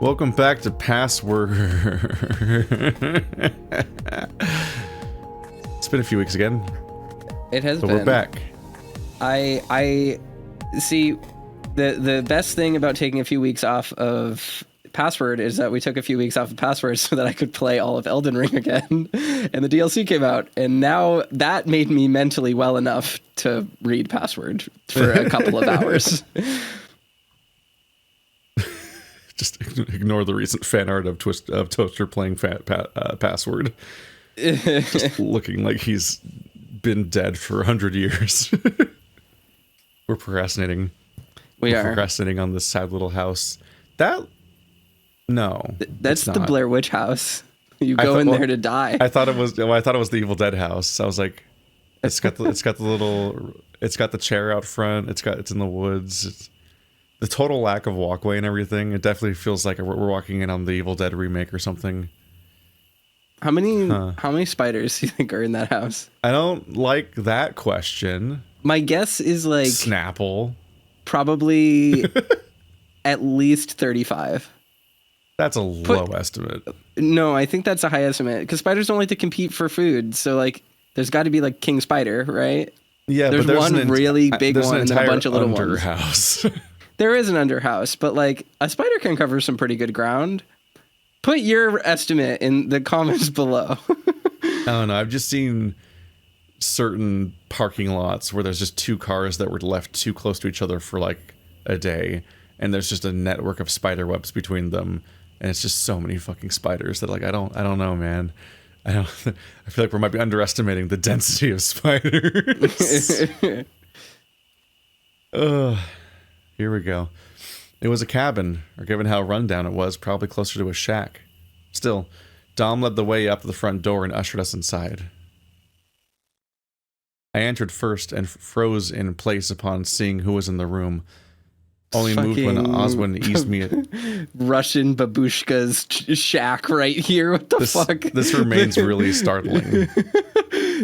Welcome back to Password. It's been a few weeks again. It has but been. We're back. I see. The best thing about taking a few weeks off of Password is that we took a few weeks off of Password so that I could play all of Elden Ring again, and the DLC came out, and now that made me mentally well enough to read Password for a couple of hours. Just ignore the recent fan art of Toaster playing Password. Just looking like he's been dead for 100 years. We're procrastinating. We're procrastinating on this sad little house. That's the Blair Witch house. You go in there to die. I thought it was the Evil Dead house. I was like, it's got the chair out front. It's in the woods. The total lack of walkway and everything. It definitely feels like we're walking in on the Evil Dead remake or something. How many spiders do you think are in that house? I don't like that question. My guess is like Snapple. Probably at least 35. That's a low estimate. No, I think that's a high estimate because spiders don't like to compete for food. So like, there's got to be like king spider, right? Yeah, there's one really big one and then a bunch of little ones. House. There is an underhouse, but like a spider can cover some pretty good ground. Put your estimate in the comments below. I don't know. I've just seen certain parking lots where there's just two cars that were left too close to each other for like a day, and there's just a network of spider webs between them, and it's just so many fucking spiders that like I don't know, man. I feel like we might be underestimating the density of spiders. Here we go. It was a cabin, or given how rundown it was, probably closer to a shack. Still, Dom led the way up to the front door and ushered us inside. I entered first and froze in place upon seeing who was in the room. Only moved when Oswin eased me. Russian babushka's shack right here. What the fuck? This remains really startling.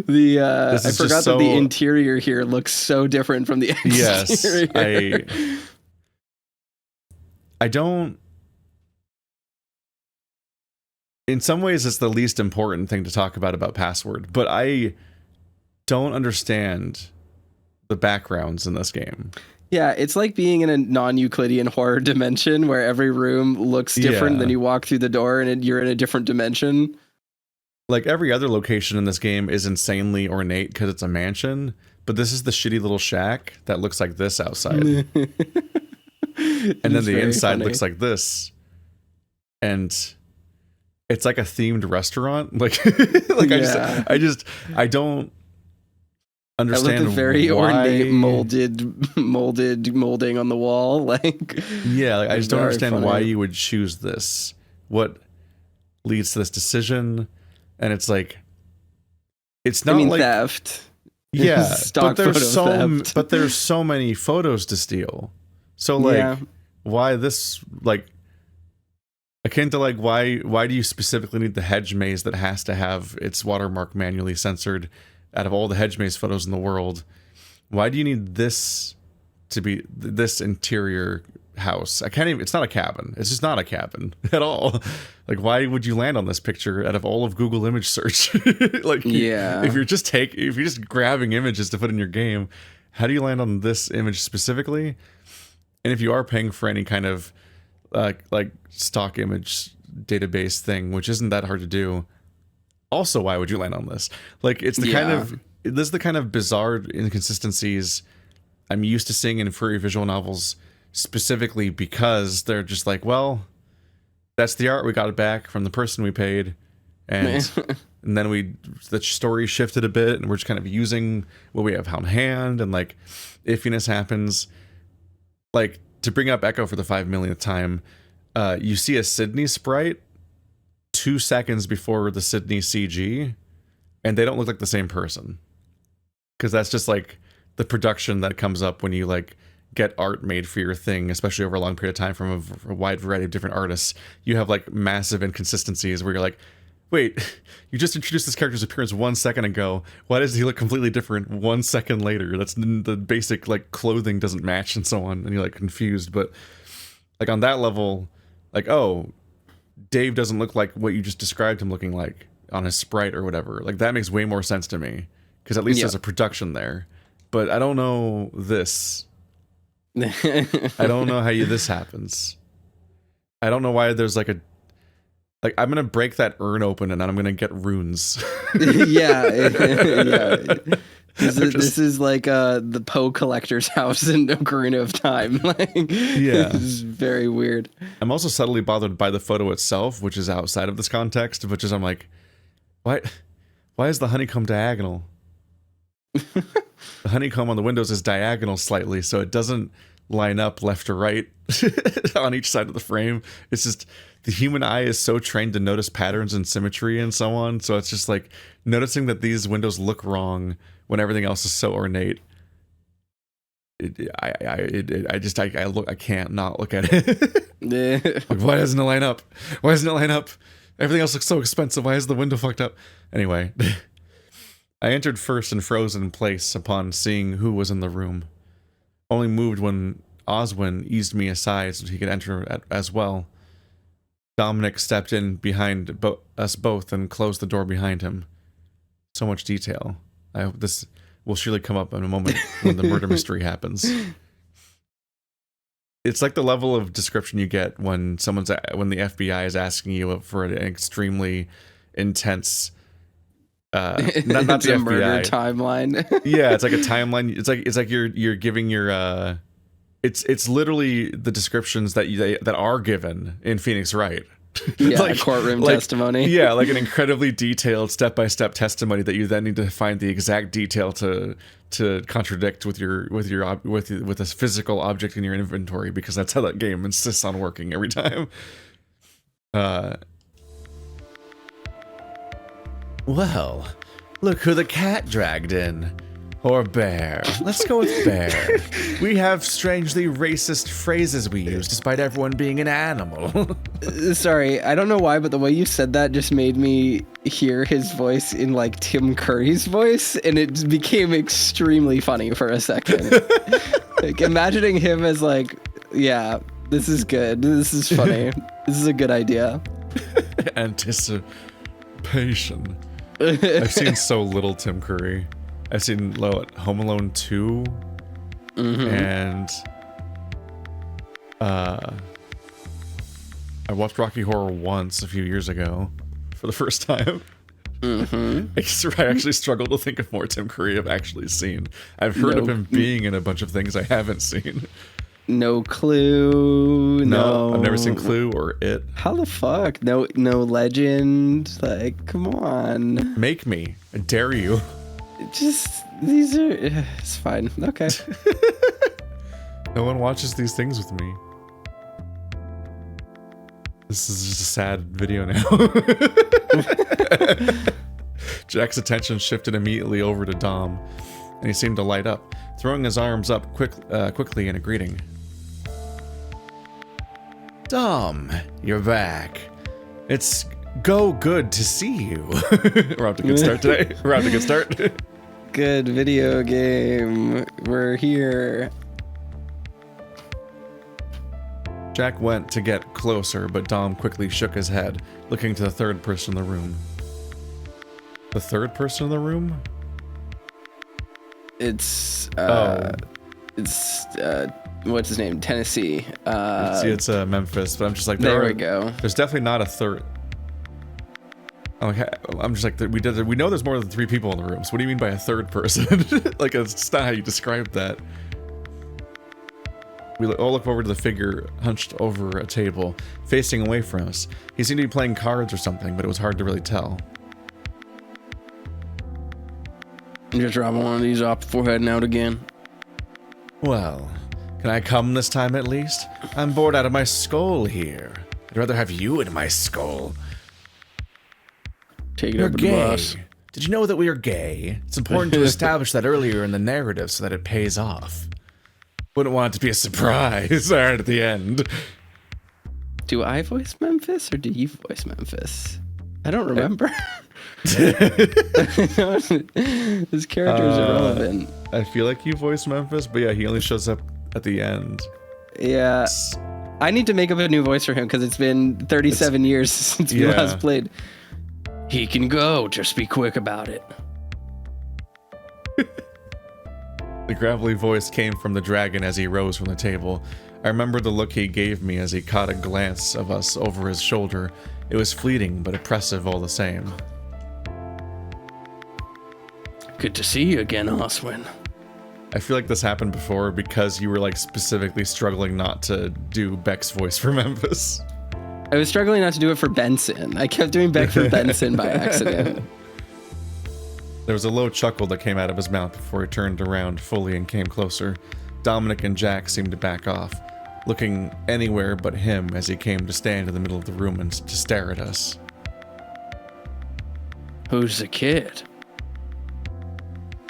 I forgot that the interior here looks so different from the exterior. Yes, I don't. In some ways, it's the least important thing to talk about Password, but I don't understand the backgrounds in this game. Yeah, it's like being in a non-Euclidean horror dimension where every room looks different. Then you walk through the door and you're in a different dimension. Like every other location in this game is insanely ornate because it's a mansion, but this is the shitty little shack that looks like this outside. And then the inside looks like this. And it's like a themed restaurant. Like, I don't understand. I love the very ornate molding on the wall. Like, yeah, like I just don't understand why you would choose this. What leads to this decision? And it's like, it's not like theft. Yeah, but there's so many photos to steal. So like, why this, like, akin to like, why do you specifically need the hedge maze that has to have its watermark manually censored out of all the hedge maze photos in the world? Why do you need this to be this interior house? It's not a cabin. It's just not a cabin at all. Like, why would you land on this picture out of all of Google image search? Like, if you're just grabbing images to put in your game, how do you land on this image specifically? And if you are paying for any kind of like stock image database thing, which isn't that hard to do, also, why would you land on this? Like, this is the kind of bizarre inconsistencies I'm used to seeing in furry visual novels, specifically because they're just like, well, that's the art, we got it back from the person we paid, and and then the story shifted a bit, and we're just kind of using what we have on hand, and like iffiness happens. Like, to bring up Echo for the 5 millionth time, you see a Sydney sprite 2 seconds before the Sydney CG, and they don't look like the same person, because that's just like the production that comes up when you like get art made for your thing, especially over a long period of time from a wide variety of different artists. You have like massive inconsistencies where you're like, wait, you just introduced this character's appearance 1 second ago. Why does he look completely different 1 second later? That's the basic, like, clothing doesn't match and so on, and you're like confused. But like on that level, like, oh, Dave doesn't look like what you just described him looking like on his sprite or whatever. Like, that makes way more sense to me, because at least there's a production there. But I don't know this. I don't know how this happens. I don't know why there's like I'm gonna break that urn open and then I'm gonna get runes. Yeah. This is like the Poe collector's house in Ocarina of Time. Like, yeah, this is very weird. I'm also subtly bothered by the photo itself, which is outside of this context, which is I'm like, why is the honeycomb diagonal? The honeycomb on the windows is diagonal slightly, so it doesn't line up left to right on each side of the frame. It's just the human eye is so trained to notice patterns and symmetry and so on. So it's just like noticing that these windows look wrong when everything else is so ornate. I can't not look at it. Like, why doesn't it line up? Why doesn't it line up? Everything else looks so expensive. Why is the window fucked up? Anyway, I entered first and froze in place upon seeing who was in the room. Only moved when Oswin eased me aside so he could enter as well. Dominic stepped in behind us both and closed the door behind him. So much detail. I hope this will surely come up in a moment when the murder mystery happens. It's like the level of description you get when when the FBI is asking you for an extremely intense not the FBI murder timeline. Yeah, it's like a timeline. It's like you're giving your it's literally the descriptions that are given in Phoenix Wright. Yeah, like, courtroom testimony. Yeah, like an incredibly detailed step-by-step testimony that you then need to find the exact detail to contradict with a physical object in your inventory, because that's how that game insists on working every time. Well, look who the cat dragged in. Or bear. Let's go with bear. We have strangely racist phrases we use despite everyone being an animal. Sorry, I don't know why, but the way you said that just made me hear his voice in like Tim Curry's voice, and it became extremely funny for a second. Like, imagining him as like, yeah, this is good. This is funny. This is a good idea. Anticipation. I've seen so little Tim Curry. I've seen Home Alone 2, and I watched Rocky Horror once a few years ago for the first time. I actually struggle to think of more Tim Curry I've actually seen. I've heard of him being in a bunch of things I haven't seen. No Clue. No, I've never seen Clue or It. How the fuck? No Legend. Like, come on. Make me. I dare you. Just, these are, it's fine. Okay. No one watches these things with me. This is just a sad video now. Jack's attention shifted immediately over to Dom, and he seemed to light up, throwing his arms up quickly in a greeting. Dom, you're back. It's good to see you. We're off to a good start today. We're off to a good start. Good video game. We're here. Jack went to get closer, but Dom quickly shook his head, looking to the third person in the room. The third person in the room? It's what's his name? Tennessee. It's Memphis, but I'm just like, there we go. There's definitely not a third. I'm just like, we know there's more than 3 people in the room, so what do you mean by a third person? Like, it's not how you describe that. We all look over to the figure hunched over a table, facing away from us. He seemed to be playing cards or something, but it was hard to really tell. Just dropping one of these off before heading out again. Well, can I come this time at least? I'm bored out of my skull here. I'd rather have you in my skull. Take it up with the boss. Did you know that we are gay? It's important to establish that earlier in the narrative so that it pays off. Wouldn't want it to be a surprise right at the end. Do I voice Memphis or do you voice Memphis? I don't remember. His character is irrelevant. I feel like you voice Memphis, but yeah, he only shows up at the end. Yeah. I need to make up a new voice for him because it's been 37 years since we last played. He can go. Just be quick about it. The gravelly voice came from the dragon as he rose from the table. I remember the look he gave me as he caught a glance of us over his shoulder. It was fleeting, but oppressive all the same. Good to see you again, Oswin. I feel like this happened before because you were like specifically struggling not to do Beck's voice for Memphis. I was struggling not to do it for Benson. I kept doing Beck for Benson by accident. There was a low chuckle that came out of his mouth before he turned around fully and came closer. Dominic and Jack seemed to back off, looking anywhere but him as he came to stand in the middle of the room and to stare at us. Who's the kid?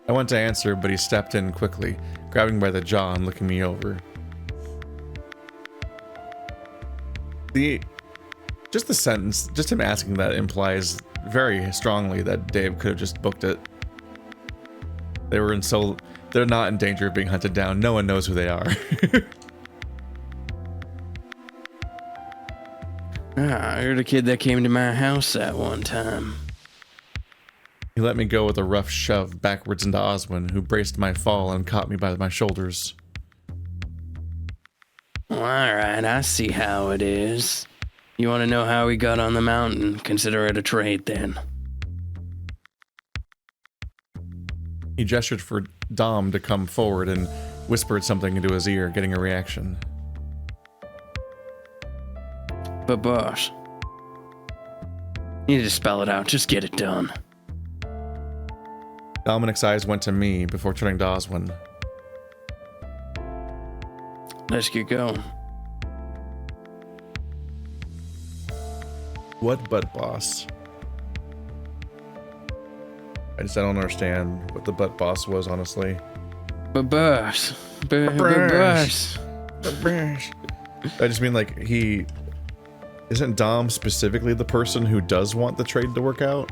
I went to answer, but he stepped in quickly, grabbing by the jaw and looking me over. Just the sentence, just him asking that implies very strongly that Dave could have just booked it. They're not in danger of being hunted down. No one knows who they are. You're the kid that came to my house that one time. He let me go with a rough shove backwards into Oswin, who braced my fall and caught me by my shoulders. All right, I see how it is. You want to know how we got on the mountain? Consider it a trade, then. He gestured for Dom to come forward and whispered something into his ear, getting a reaction. But boss, you need to spell it out. Just get it done. Dominic's eyes went to me before turning to Oswin. Let's get going. What butt boss? I don't understand what the butt boss was, honestly. But boss. I just mean like isn't Dom specifically the person who does want the trade to work out?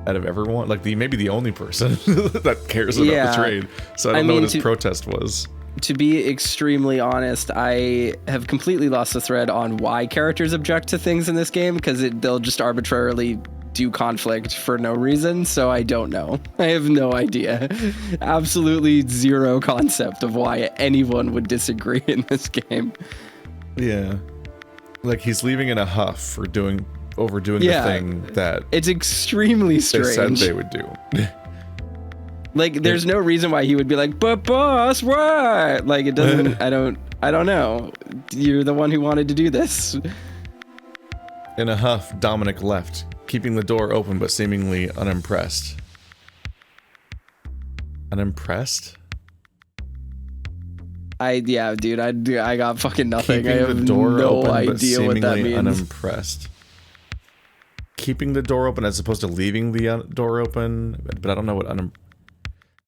Out of everyone? Like maybe the only person that cares about the trade. So I don't know what his protest was. To be extremely honest, I have completely lost the thread on why characters object to things in this game, because they'll just arbitrarily do conflict for no reason, so I don't know. I have no idea. Absolutely zero concept of why anyone would disagree in this game. Yeah. Like he's leaving in a huff for overdoing the thing that it's extremely strange. They said they would do. Like, there's no reason why he would be like, but boss, what? Like, it doesn't, I don't know. You're the one who wanted to do this. In a huff, Dominic left, keeping the door open but seemingly unimpressed. Unimpressed? Dude, I got fucking nothing. Keeping I have the door no open, idea but what that seemingly means. Unimpressed. Keeping the door open as opposed to leaving the door open, but I don't know what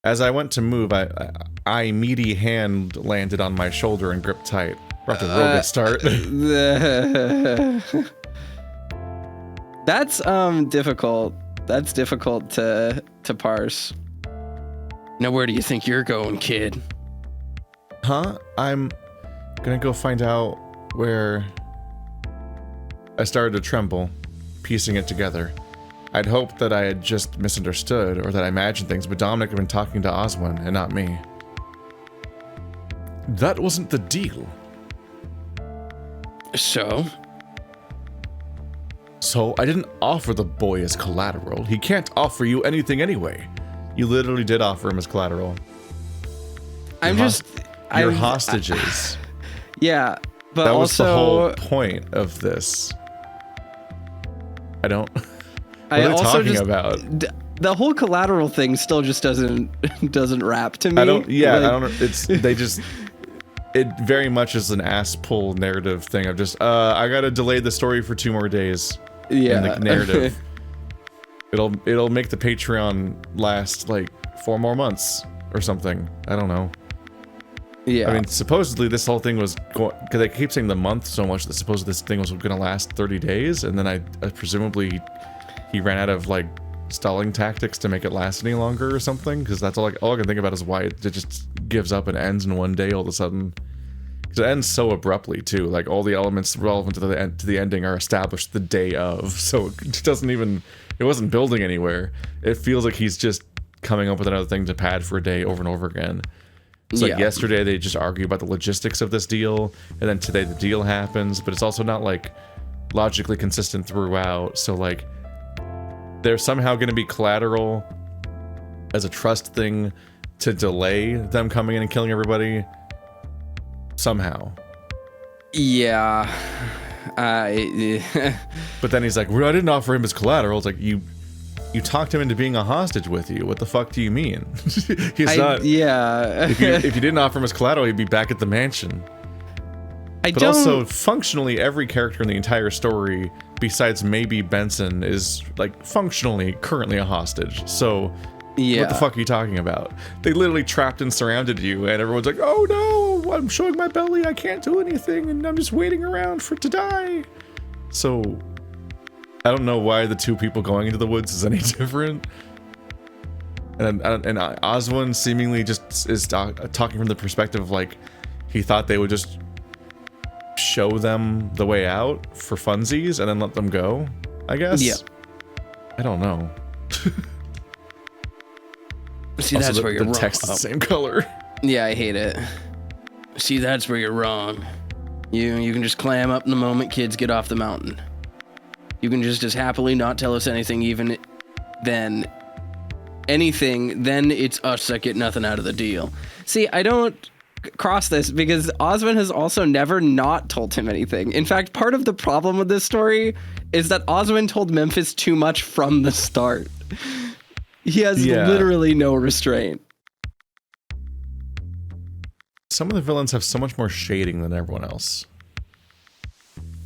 As I went to move, I meaty hand landed on my shoulder and gripped tight. We're off to a real good start. That's difficult. That's difficult to parse. Now where do you think you're going, kid? Huh? I'm gonna go find out where... I started to tremble, piecing it together. I'd hoped that I had just misunderstood, or that I imagined things, but Dominic had been talking to Oswin, and not me. That wasn't the deal. So? So, I didn't offer the boy as collateral. He can't offer you anything anyway. You literally did offer him as collateral. You're hostages. Yeah, but that also... was the whole point of this. I don't... What are they talking about? The whole collateral thing still just doesn't rap to me. I don't know. It very much is an ass pull narrative thing of just I gotta delay the story for 2 more days. Yeah. In the narrative. It'll make the Patreon last like 4 more months or something. I don't know. Yeah. I mean, supposedly this whole thing was going, because they keep saying the month so much that supposedly this thing was gonna last 30 days, and then I presumably he ran out of like stalling tactics to make it last any longer or something, because that's all I can think about is why it just gives up and ends in one day all of a sudden. Because it ends so abruptly too. Like all the elements relevant to the ending are established the day of, so it doesn't even. It wasn't building anywhere. It feels like he's just coming up with another thing to pad for a day over and over again. It's like yesterday they just argue about the logistics of this deal, and then today the deal happens, but it's also not like logically consistent throughout. So like they're somehow going to be collateral as a trust thing to delay them coming in and killing everybody somehow. Yeah. But then he's like, well, I didn't offer him as collateral. It's like, you talked him into being a hostage with you. What the fuck do you mean? He's not. Yeah. if you didn't offer him as collateral, he'd be back at the mansion. But also, functionally, every character in the entire story, besides maybe Benson, is like functionally currently a hostage. So, what the fuck are you talking about? They literally trapped and surrounded you, and everyone's like, "Oh no, I'm showing my belly. I can't do anything, and I'm just waiting around for it to die." So, I don't know why the two people going into the woods is any different. And Oswin seemingly just is talking from the perspective of like he thought they would just show them the way out for funsies and then let them go, I guess. Yeah. I don't know. See, also, that's where you're wrong. The text is the same color. Yeah, I hate it. See, that's where you're wrong. You can just clam up in the moment kids get off the mountain. You can just as happily not tell us anything, even then it's us that get nothing out of the deal. See, I don't cross this because Osmond has also never not told him anything. In fact, part of the problem with this story is that Osmond told Memphis too much from the start. He has literally no restraint. Some of the villains have so much more shading than everyone else.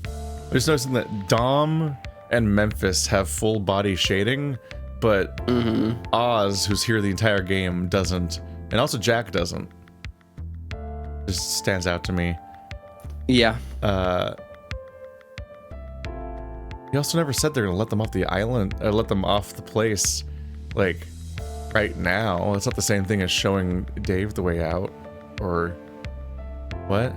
I'm just noticing that Dom and Memphis have full body shading, but Oz, who's here the entire game, doesn't. And also Jack doesn't. Just stands out to me. Yeah. He also never said they're gonna let them off the island, or let them off the place, like, right now. It's not the same thing as showing Dave the way out, or what?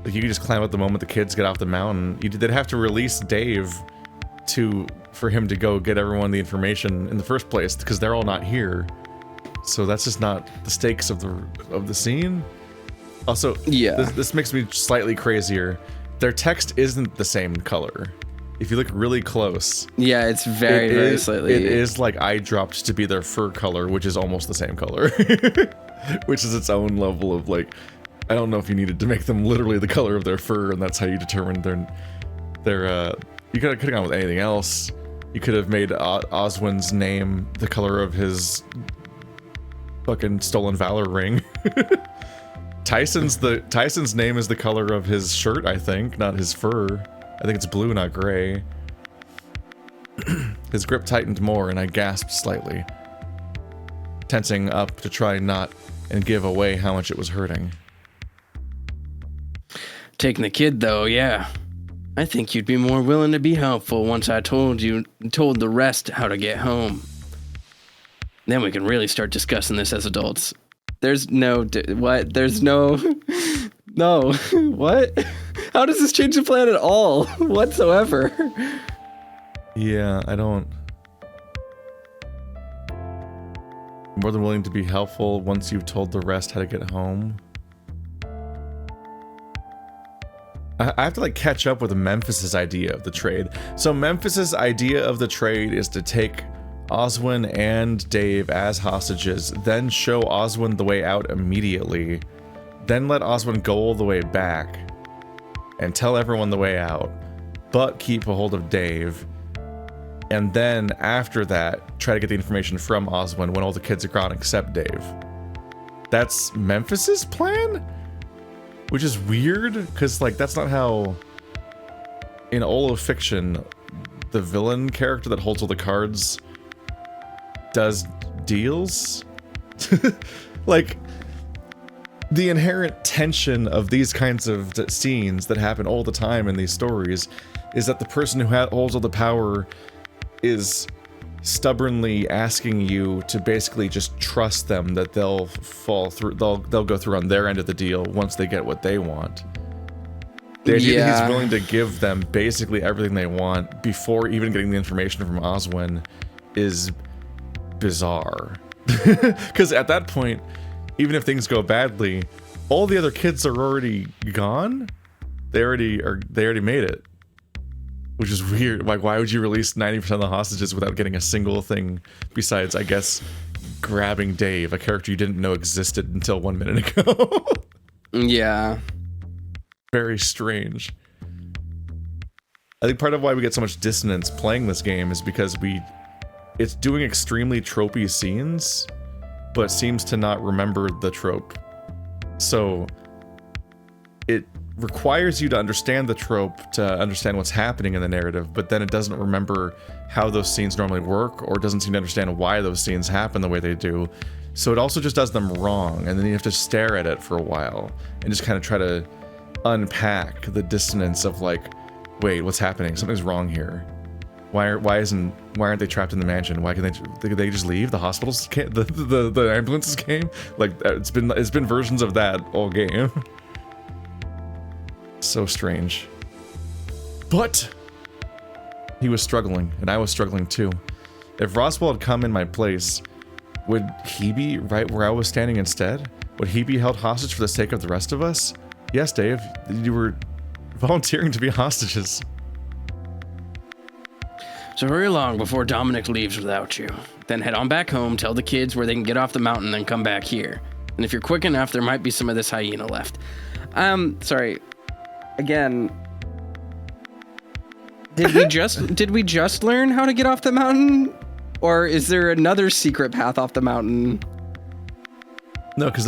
Like, you could just climb up the moment the kids get off the mountain. They'd have to release Dave for him to go get everyone the information in the first place, because they're all not here. So that's just not the stakes of the scene. Also, this makes me slightly crazier. Their text isn't the same color. If you look really close, it's very slightly. It is like eye dropped to be their fur color, which is almost the same color, which is its own level of like. I don't know if you needed to make them literally the color of their fur, and that's how you determined their. You could have gone with anything else. You could have made Oswin's name the color of his fucking stolen valor ring. Tyson's name is the color of his shirt, I think, not his fur. I think it's blue, not gray. His grip tightened more, and I gasped slightly, tensing up to try not and give away how much it was hurting. Taking the kid, though, yeah. I think you'd be more willing to be helpful once I told the rest how to get home. Then we can really start discussing this as adults. There's no... what? There's no... no. What? How does this change the plan at all? Whatsoever? Yeah, I don't... More than willing to be helpful once you've told the rest how to get home. I have to like catch up with Memphis's idea of the trade. So Memphis's idea of the trade is to take Oswin and Dave as hostages, then show Oswin the way out immediately, then let Oswin go all the way back and tell everyone the way out, but keep a hold of Dave. And then after that, try to get the information from Oswin when all the kids are gone except Dave. That's Memphis's plan? Which is weird, because like that's not how in all of fiction the villain character that holds all the cards does deals. Like the inherent tension of these kinds of scenes that happen all the time in these stories is that the person who holds all the power is stubbornly asking you to basically just trust them that they'll fall through, they'll go through on their end of the deal once they get what they want. The idea that he's willing to give them basically everything they want before even getting the information from Oswin is bizarre. Because at that point, even if things go badly, all the other kids are already gone. They already made it, which is weird. Like, why would you release 90% of the hostages without getting a single thing besides, I guess, grabbing Dave, a character you didn't know existed until 1 minute ago? Yeah. Very strange. I think part of why we get so much dissonance playing this game is because it's doing extremely tropey scenes, but seems to not remember the trope. So it requires you to understand the trope to understand what's happening in the narrative, but then it doesn't remember how those scenes normally work, or doesn't seem to understand why those scenes happen the way they do. So it also just does them wrong, and then you have to stare at it for a while and just kind of try to unpack the dissonance of like, wait, what's happening? Something's wrong here. Why aren't they trapped in the mansion? Why can they just leave? The hospitals came, the ambulances came. Like, it's been versions of that all game. So strange. But he was struggling, and I was struggling too. If Roswell had come in my place, would he be right where I was standing instead? Would he be held hostage for the sake of the rest of us? Yes, Dave, you were volunteering to be hostages. So hurry along before Dominic leaves without you. Then head on back home, tell the kids where they can get off the mountain, then come back here. And if you're quick enough, there might be some of this hyena left. Sorry. Again, did we just learn how to get off the mountain? Or is there another secret path off the mountain? No, because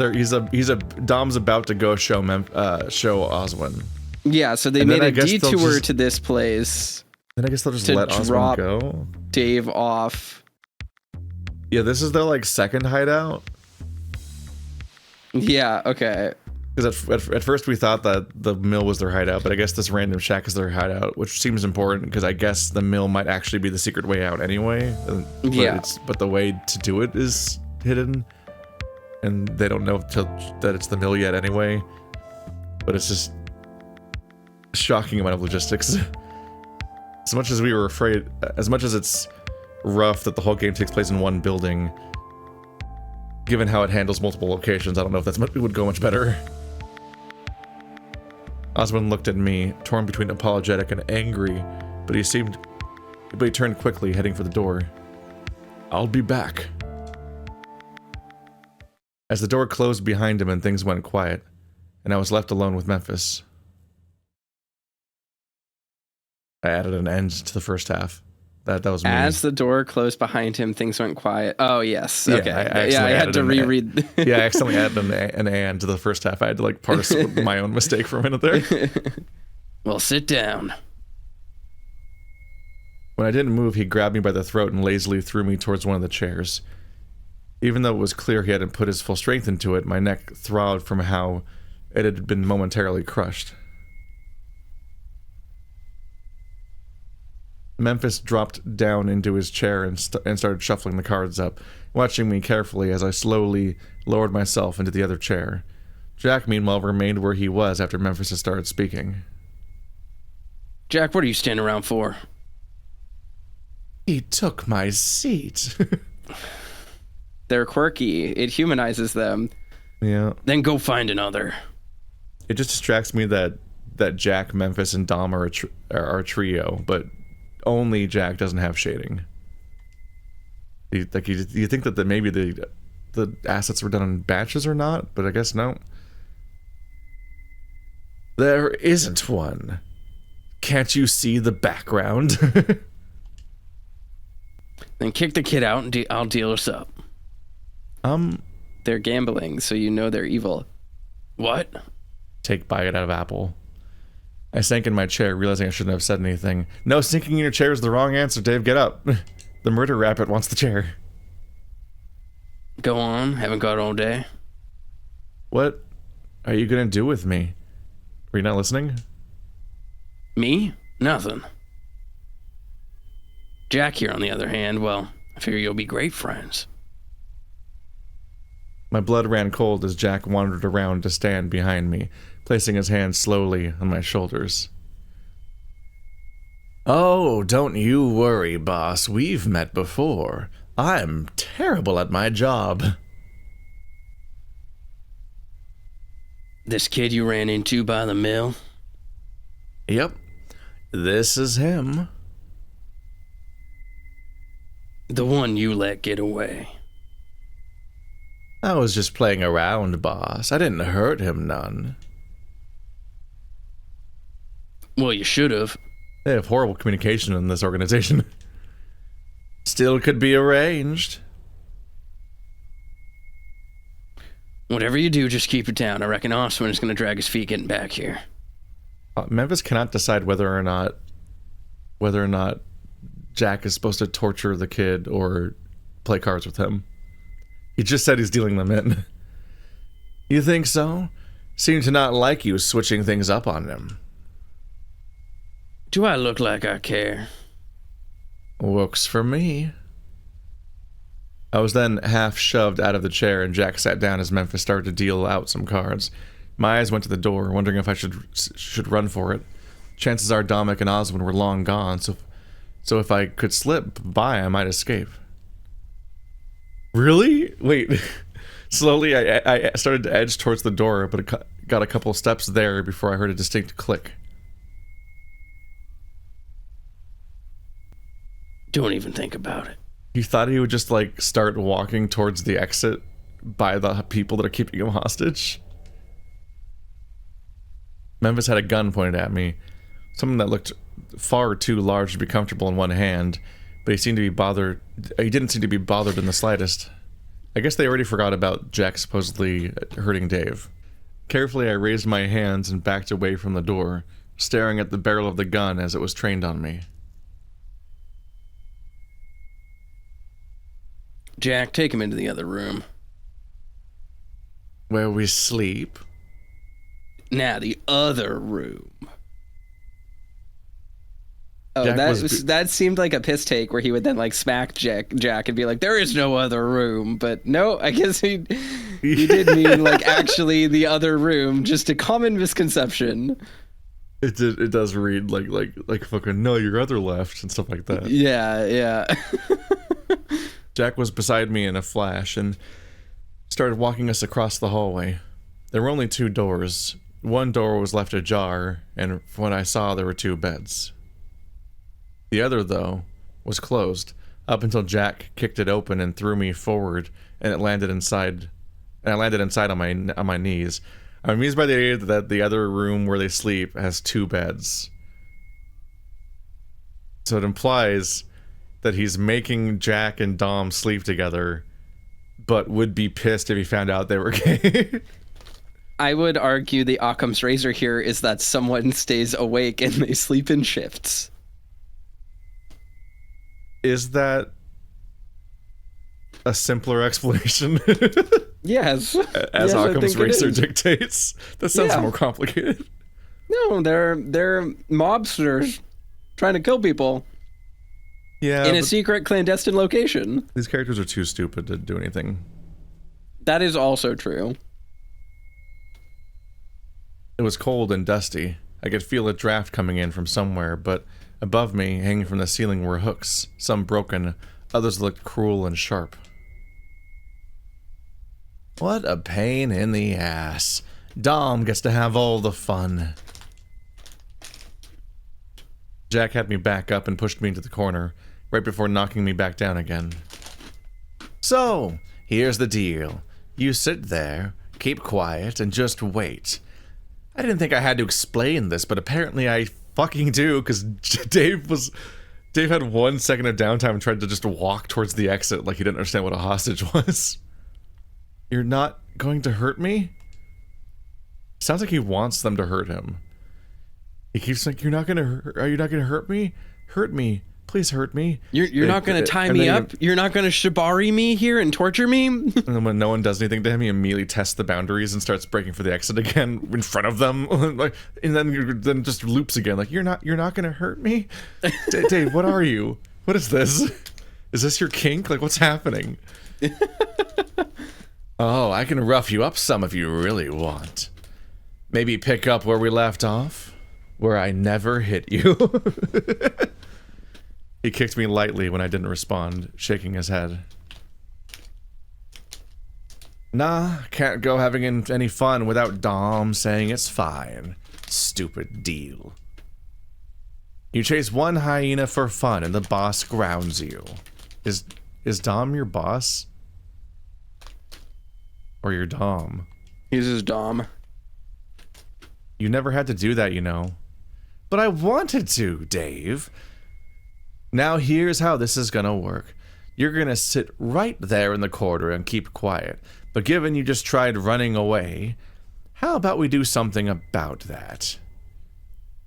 Dom's about to go show Oswin. Yeah, so they made a detour to this place. Then I guess they'll just let Oswin go. Dave off. Yeah, this is their like second hideout. Yeah, okay. Because at first we thought that the mill was their hideout, but I guess this random shack is their hideout, which seems important because I guess the mill might actually be the secret way out anyway. But the way to do it is hidden. And they don't know that it's the mill yet anyway. But it's just a shocking amount of logistics. As much as we were afraid, as much as it's rough that the whole game takes place in one building, given how it handles multiple locations, I don't know if it would go much better. Oswin looked at me, torn between apologetic and angry, but he turned quickly, heading for the door. I'll be back. As the door closed behind him and things went quiet, and I was left alone with Memphis. I added an end to the first half. That was me. As the door closed behind him, things went quiet. Oh, yes. Okay. I had to reread. Yeah, I accidentally added an and to the first half. I had to like parse my own mistake for a minute there. Well, sit down. When I didn't move, he grabbed me by the throat and lazily threw me towards one of the chairs. Even though it was clear he hadn't put his full strength into it, my neck throbbed from how it had been momentarily crushed. Memphis dropped down into his chair and started shuffling the cards up, watching me carefully as I slowly lowered myself into the other chair. Jack, meanwhile, remained where he was after Memphis had started speaking. Jack, what are you standing around for? He took my seat. They're quirky. It humanizes them. Yeah. Then go find another. It just distracts me that Jack, Memphis, and Dom are a trio, but only Jack doesn't have shading. You think that maybe the assets were done in batches or not, but I guess no. There isn't one. Can't you see the background? Then kick the kid out and I'll deal us up. They're gambling, so you know they're evil. What? Take bite out of apple. I sank in my chair, realizing I shouldn't have said anything. No, sinking in your chair is the wrong answer, Dave. Get up. The murder rabbit wants the chair. Go on. Haven't got all day. What are you gonna do with me? Are you not listening? Me? Nothing. Jack here, on the other hand, well, I figure you'll be great friends. My blood ran cold as Jack wandered around to stand behind me, placing his hands slowly on my shoulders. Oh, don't you worry, boss. We've met before. I'm terrible at my job. This kid you ran into by the mill? Yep. This is him. The one you let get away. I was just playing around, boss. I didn't hurt him none. Well, you should have. They have horrible communication in this organization. Still could be arranged. Whatever you do, just keep it down. I reckon Oswin is going to drag his feet getting back here. Memphis cannot decide whether or not Jack is supposed to torture the kid or play cards with him. He just said he's dealing them in. You think so? Seem to not like you switching things up on him. Do I look like I care? Works for me. I was then half shoved out of the chair and Jack sat down as Memphis started to deal out some cards. My eyes went to the door, wondering if I should run for it. Chances are Dominic and Oswin were long gone, so if I could slip by, I might escape. Really? Wait. Slowly, I started to edge towards the door, but it got a couple steps there before I heard a distinct click. Don't even think about it. You thought he would just, like, start walking towards the exit by the people that are keeping him hostage? Memphis had a gun pointed at me, something that looked far too large to be comfortable in one hand, but he seemed to be bothered. He didn't seem to be bothered in the slightest. I guess they already forgot about Jack supposedly hurting Dave. Carefully, I raised my hands and backed away from the door, staring at the barrel of the gun as it was trained on me. Jack, take him into the other room. Where we sleep? Now, the other room. Oh, that seemed like a piss take where he would then like smack Jack and be like, there is no other room. But no, I guess he did mean like actually the other room, just a common misconception. It does read like fucking no, your other left and stuff like that. Yeah. Jack was beside me in a flash and started walking us across the hallway. There were only two doors. One door was left ajar, and from what I saw, there were two beds. The other, though, was closed, up until Jack kicked it open and threw me forward, and it landed inside. And I landed inside on my knees. I'm amused by the idea that the other room where they sleep has two beds. So it implies that he's making Jack and Dom sleep together, but would be pissed if he found out they were gay. I would argue the Occam's razor here is that someone stays awake and they sleep in shifts. Is that a simpler explanation? Yes. As Occam's razor dictates. That sounds more complicated. No, they're mobsters trying to kill people. Yeah. In a secret, clandestine location. These characters are too stupid to do anything. That is also true. It was cold and dusty. I could feel a draft coming in from somewhere, but above me, hanging from the ceiling, were hooks, some broken, others looked cruel and sharp. What a pain in the ass. Dom gets to have all the fun. Jack had me back up and pushed me into the corner, right before knocking me back down again. So, here's the deal. You sit there, keep quiet, and just wait. I didn't think I had to explain this, but apparently I fucking do, because Dave had 1 second of downtime and tried to just walk towards the exit like he didn't understand what a hostage was. You're not going to hurt me? Sounds like he wants them to hurt him. He keeps like, are you not gonna hurt me? Hurt me. Please hurt me. You're not gonna tie me up? You're not gonna shibari me here and torture me? And then when no one does anything to him, he immediately tests the boundaries and starts breaking for the exit again in front of them. And then just loops again. Like, you're not gonna hurt me? Dave, what are you? What is this? Is this your kink? Like, what's happening? Oh, I can rough you up some if you really want. Maybe pick up where we left off, where I never hit you. He kicked me lightly when I didn't respond, shaking his head. Nah, can't go having any fun without Dom saying it's fine. Stupid deal. You chase one hyena for fun and the boss grounds you. Is Dom your boss? Or your Dom? He's his Dom. You never had to do that, you know. But I wanted to, Dave. Now here's how this is gonna work. You're gonna sit right there in the corner and keep quiet. But given you just tried running away, how about we do something about that?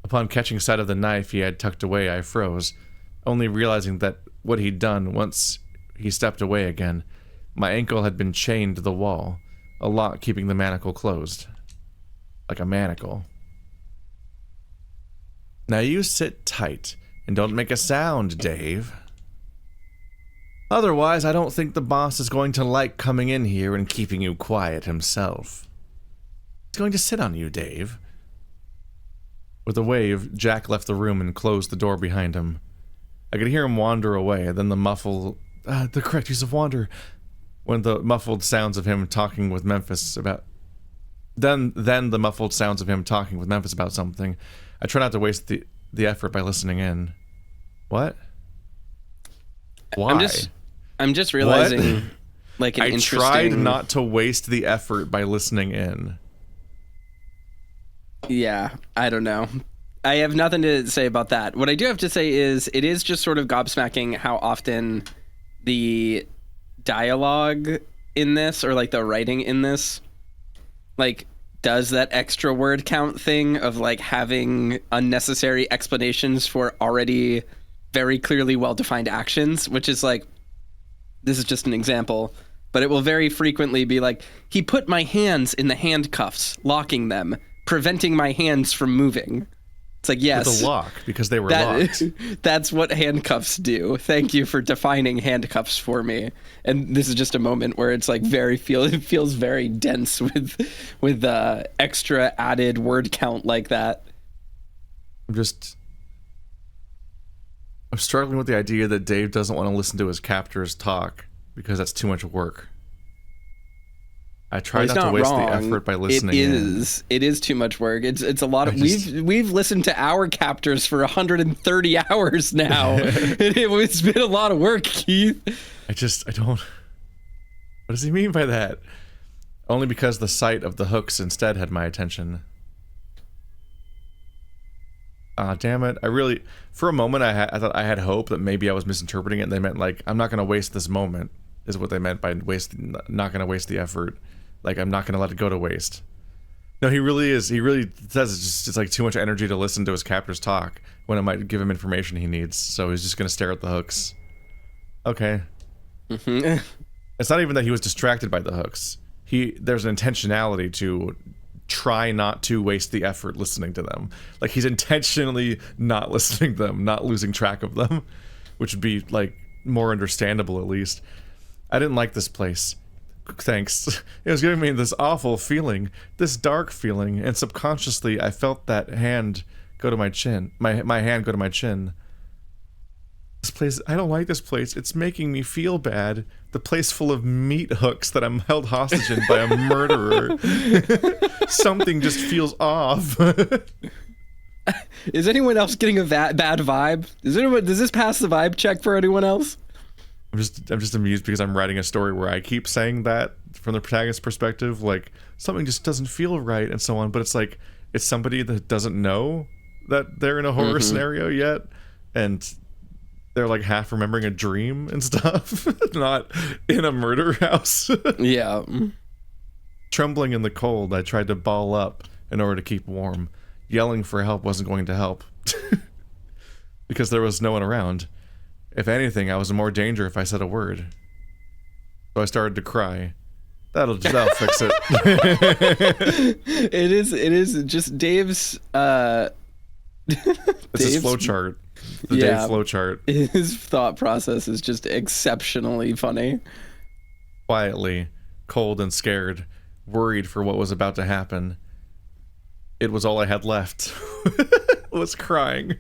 Upon catching sight of the knife he had tucked away, I froze, only realizing that what he'd done once he stepped away again. My ankle had been chained to the wall, a lock keeping the manacle closed. Like a manacle. Now you sit tight, and don't make a sound, Dave. Otherwise, I don't think the boss is going to like coming in here and keeping you quiet himself. He's going to sit on you, Dave. With a wave, Jack left the room and closed the door behind him. I could hear him wander away, then the correct use of wander, when the muffled sounds of him talking with Memphis about... Then the muffled sounds of him talking with Memphis about something. I try not to waste the effort by listening in. What? Why? I'm just realizing, what? Like, an interesting... I tried not to waste the effort by listening in. Yeah, I don't know. I have nothing to say about that. What I do have to say is, it is just sort of gobsmacking how often the dialogue in this, or like the writing in this, like, does that extra word count thing of like having unnecessary explanations for already very clearly well-defined actions, which is like, this is just an example, but it will very frequently be like, he put my hands in the handcuffs, locking them, preventing my hands from moving. It's like, yes. With a lock, because they were locked. That's what handcuffs do. Thank you for defining handcuffs for me. And this is just a moment where it's like it feels very dense with extra added word count like that. I'm struggling with the idea that Dave doesn't want to listen to his captors talk because that's too much work. I try not to waste the effort by listening. It is too much work. It's a lot of we've listened to our captors for 130 hours now. It's been a lot of work, Keith. I don't. What does he mean by that? Only because the sight of the hooks instead had my attention. Damn it. For a moment I thought I had hope that maybe I was misinterpreting it and they meant like, I'm not going to waste this moment, is what they meant by not going to waste the effort. Like, I'm not going to let it go to waste. No, he really is. He really says it's like too much energy to listen to his captors talk when it might give him information he needs. So he's just going to stare at the hooks. Okay. Mm-hmm. It's not even that he was distracted by the hooks. There's an intentionality to try not to waste the effort listening to them. Like, he's intentionally not listening to them, not losing track of them, which would be, like, more understandable at least. I didn't like this place. Thanks. It was giving me this awful feeling, this dark feeling, and subconsciously I felt that hand go to my chin. My hand go to my chin. This place, I don't like this place. It's making me feel bad. The place full of meat hooks that I'm held hostage in by a murderer. Something just feels off. Is anyone else getting a bad vibe? Does this pass the vibe check for anyone else? I'm just amused because I'm writing a story where I keep saying that from the protagonist's perspective, like, something just doesn't feel right and so on, but it's like, it's somebody that doesn't know that they're in a horror scenario yet, and they're like half remembering a dream and stuff, not in a murder house. Yeah. Trembling in the cold, I tried to ball up in order to keep warm. Yelling for help wasn't going to help because there was no one around. If anything, I was in more danger if I said a word. So I started to cry. That'll fix it. It is just Dave's it's his flowchart. the day flowchart. His thought process is just exceptionally funny. Quietly, cold and scared, worried for what was about to happen. It was all I had left. Was crying.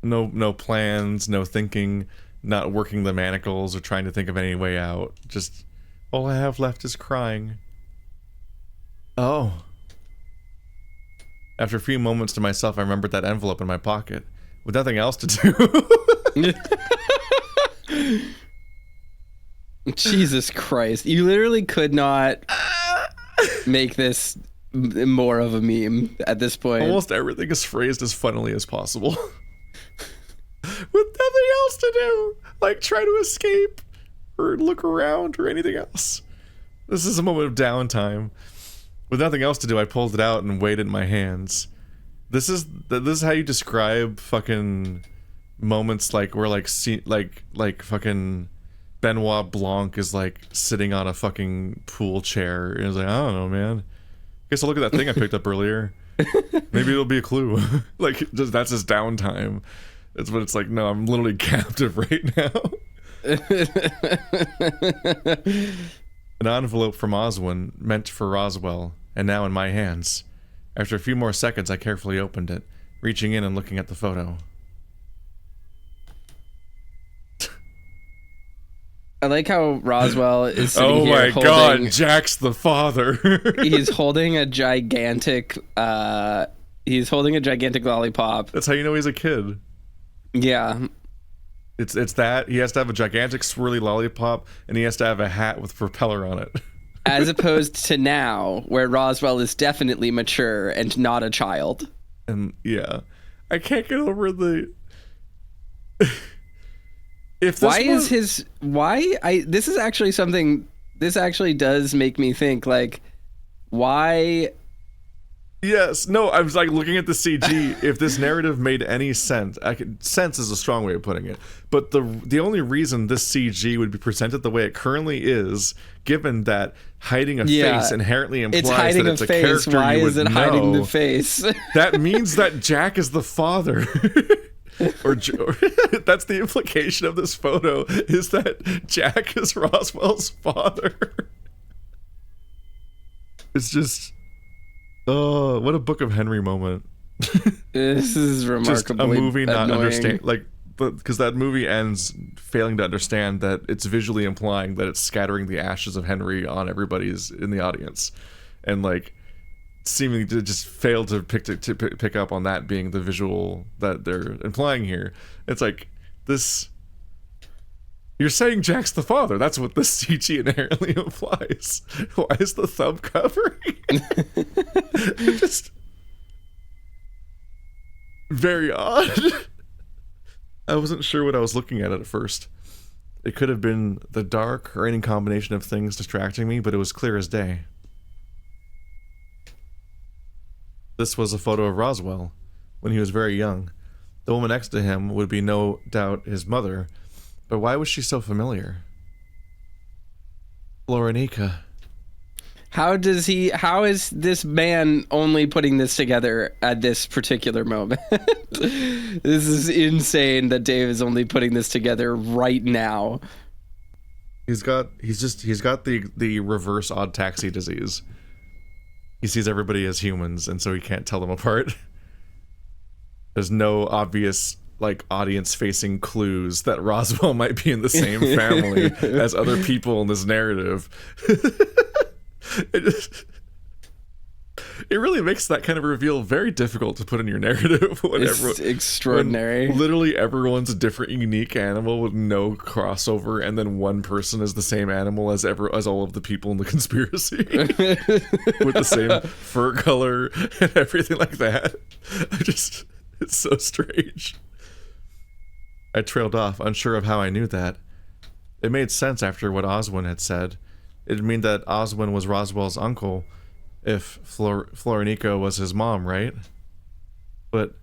No plans, no thinking, not working the manacles or trying to think of any way out. Just all I have left is crying. Oh. After a few moments to myself, I remembered that envelope in my pocket, with nothing else to do. Jesus Christ. You literally could not make this more of a meme at this point. Almost everything is phrased as funnily as possible. With nothing else to do. Like try to escape or look around or anything else. This is a moment of downtime. With nothing else to do, I pulled it out and weighed it in my hands. This is how you describe fucking moments like where like fucking Benoit Blanc is like sitting on a fucking pool chair and he's like, I don't know, man. Guess I'll look at that thing I picked up earlier. Maybe it'll be a clue. Like just that's his downtime. That's what it's like. No, I'm literally captive right now. An envelope from Oswin meant for Roswell, and now in my hands. After a few more seconds, I carefully opened it, reaching in and looking at the photo. I like how Roswell is sitting here. Oh my god, Jack's the father. He's holding a gigantic lollipop. That's how you know he's a kid. Yeah. It's that he has to have a gigantic swirly lollipop and he has to have a hat with propeller on it. As opposed to now, where Roswell is definitely mature and not a child. And yeah, I can't get over the. If this this is actually something. This actually does make me think. Like, why? Yes, no, I was like looking at the CG. If this narrative made any sense, sense is a strong way of putting it. But the only reason this CG would be presented the way it currently is, given that hiding a face inherently implies that it's a character Why you would is it know, hiding the face? That means that Jack is the father. or that's the implication of this photo, is that Jack is Roswell's father. It's just. Oh, what a Book of Henry moment. This is remarkably just a movie not annoying. understand, like, because that movie ends failing to understand that it's visually implying that it's scattering the ashes of Henry on everybody's in the audience, and like seemingly to just fail to pick up on that being the visual that they're implying here. It's like this. You're saying Jack's the father. That's what this CG inherently implies. Why is the thumb covering? Just very odd. I wasn't sure what I was looking at first. It could have been the dark or any combination of things distracting me, but it was clear as day. This was a photo of Roswell when he was very young. The woman next to him would be no doubt his mother. But why was she so familiar? Flourish. How is this man only putting this together at this particular moment? This is insane that Dave is only putting this together right now. He's got the reverse odd taxi disease. He sees everybody as humans, and so he can't tell them apart. There's no obvious like audience-facing clues that Roswell might be in the same family as other people in this narrative. It really makes that kind of reveal very difficult to put in your narrative. It's extraordinary. When literally everyone's a different, unique animal with no crossover, and then one person is the same animal as all of the people in the conspiracy, with the same fur color and everything like that. It's so strange. I trailed off, unsure of how I knew that. It made sense after what Oswin had said. It'd mean that Oswin was Roswell's uncle, if Florinico was his mom, right? But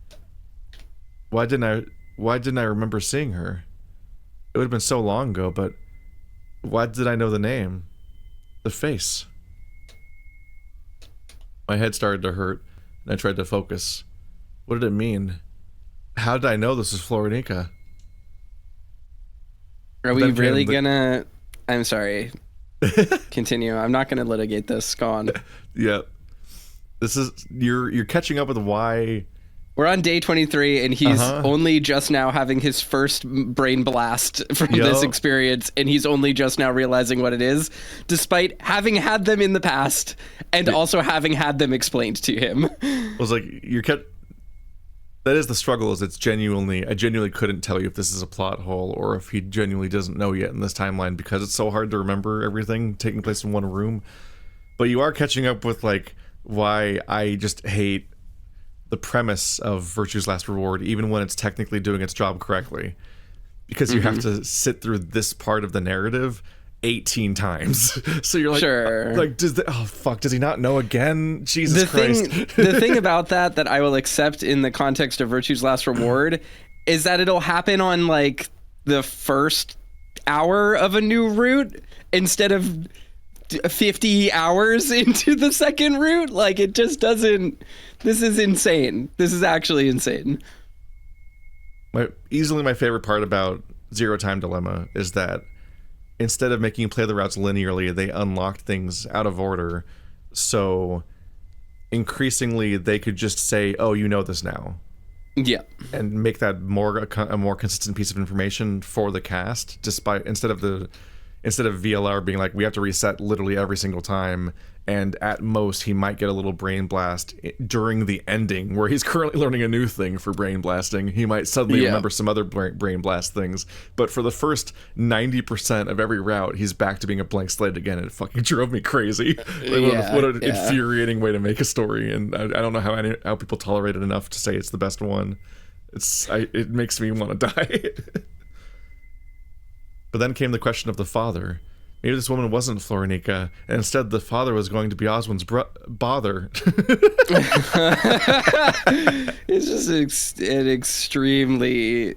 why didn't I remember seeing her? It would have been so long ago, but why did I know the name? The face. My head started to hurt, and I tried to focus. What did it mean? How did I know this was Flourish? Are we really gonna... I'm sorry. Continue. I'm not gonna litigate this. Go on. Yeah. This is... You're catching up with why... We're on day 23, and he's only just now having his first brain blast from this experience, and he's only just now realizing what it is, despite having had them in the past, and also having had them explained to him. I was like, that is the struggle, is I genuinely couldn't tell you if this is a plot hole, or if he genuinely doesn't know yet in this timeline, because it's so hard to remember everything taking place in one room. But you are catching up with, like, why I just hate the premise of Virtue's Last Reward, even when it's technically doing its job correctly, because you have to sit through this part of the narrative 18 times. So you're like, sure. Does he not know again? Jesus Christ. The thing about that I will accept in the context of Virtue's Last Reward is that it'll happen on like the first hour of a new route instead of 50 hours into the second route. Like, it just doesn't... This is insane. This is actually insane. Easily my favorite part about Zero Time Dilemma is that instead of making you play the routes linearly, they unlocked things out of order. So increasingly they could just say, oh, you know this now. Yeah. And make that a more consistent piece of information for the cast, instead of VLR being like, we have to reset literally every single time, and at most he might get a little brain blast during the ending where he's currently learning a new thing for brain blasting. He might suddenly remember some other brain blast things, but for the first 90% of every route, he's back to being a blank slate again, and it fucking drove me crazy. What an infuriating way to make a story, and I don't know how people tolerate it enough to say it's the best one. It makes me want to die. But then came the question of the father. Maybe this woman wasn't Flourish, and instead the father was going to be Oswin's bother. It's just an extremely...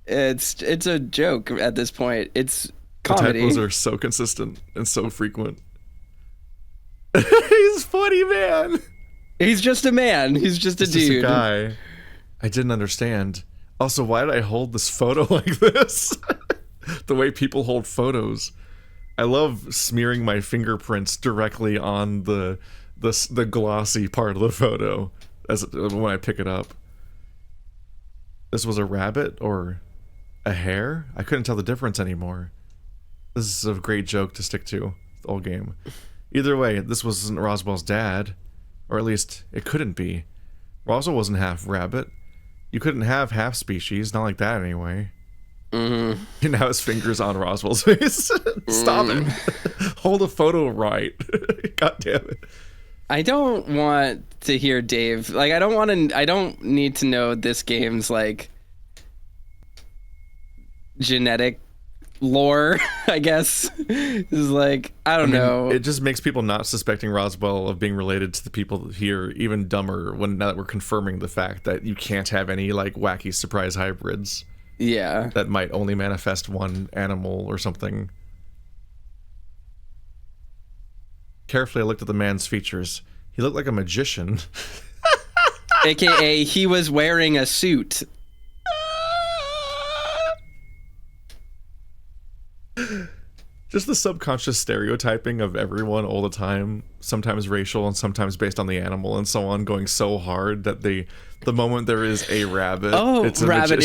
It's a joke at this point. It's comedy. The typos are so consistent and so frequent. He's funny, man. He's just a man. He's just a dude. Just a guy. I didn't understand. Also, why did I hold this photo like this? The way people hold photos. I love smearing my fingerprints directly on the glossy part of the photo when I pick it up. This was a rabbit or a hare? I couldn't tell the difference anymore. This is a great joke to stick to the whole game. Either way, this wasn't Roswell's dad, or at least it couldn't be. Roswell wasn't half rabbit. You couldn't have half species, not like that anyway. Mm-hmm. And now his finger's on Roswell's face. Stop it. Hold a photo right. God damn it. I don't want to hear Dave. Like, I don't need to know this game's, like, genetic lore, I guess. Is like, I mean, know. It just makes people not suspecting Roswell of being related to the people here even dumber now that we're confirming the fact that you can't have any, like, wacky surprise hybrids. Yeah. That might only manifest one animal or something. Carefully, I looked at the man's features. He looked like a magician. AKA, he was wearing a suit. Just the subconscious stereotyping of everyone all the time, sometimes racial and sometimes based on the animal and so on, going so hard that the moment there is a rabbit, it's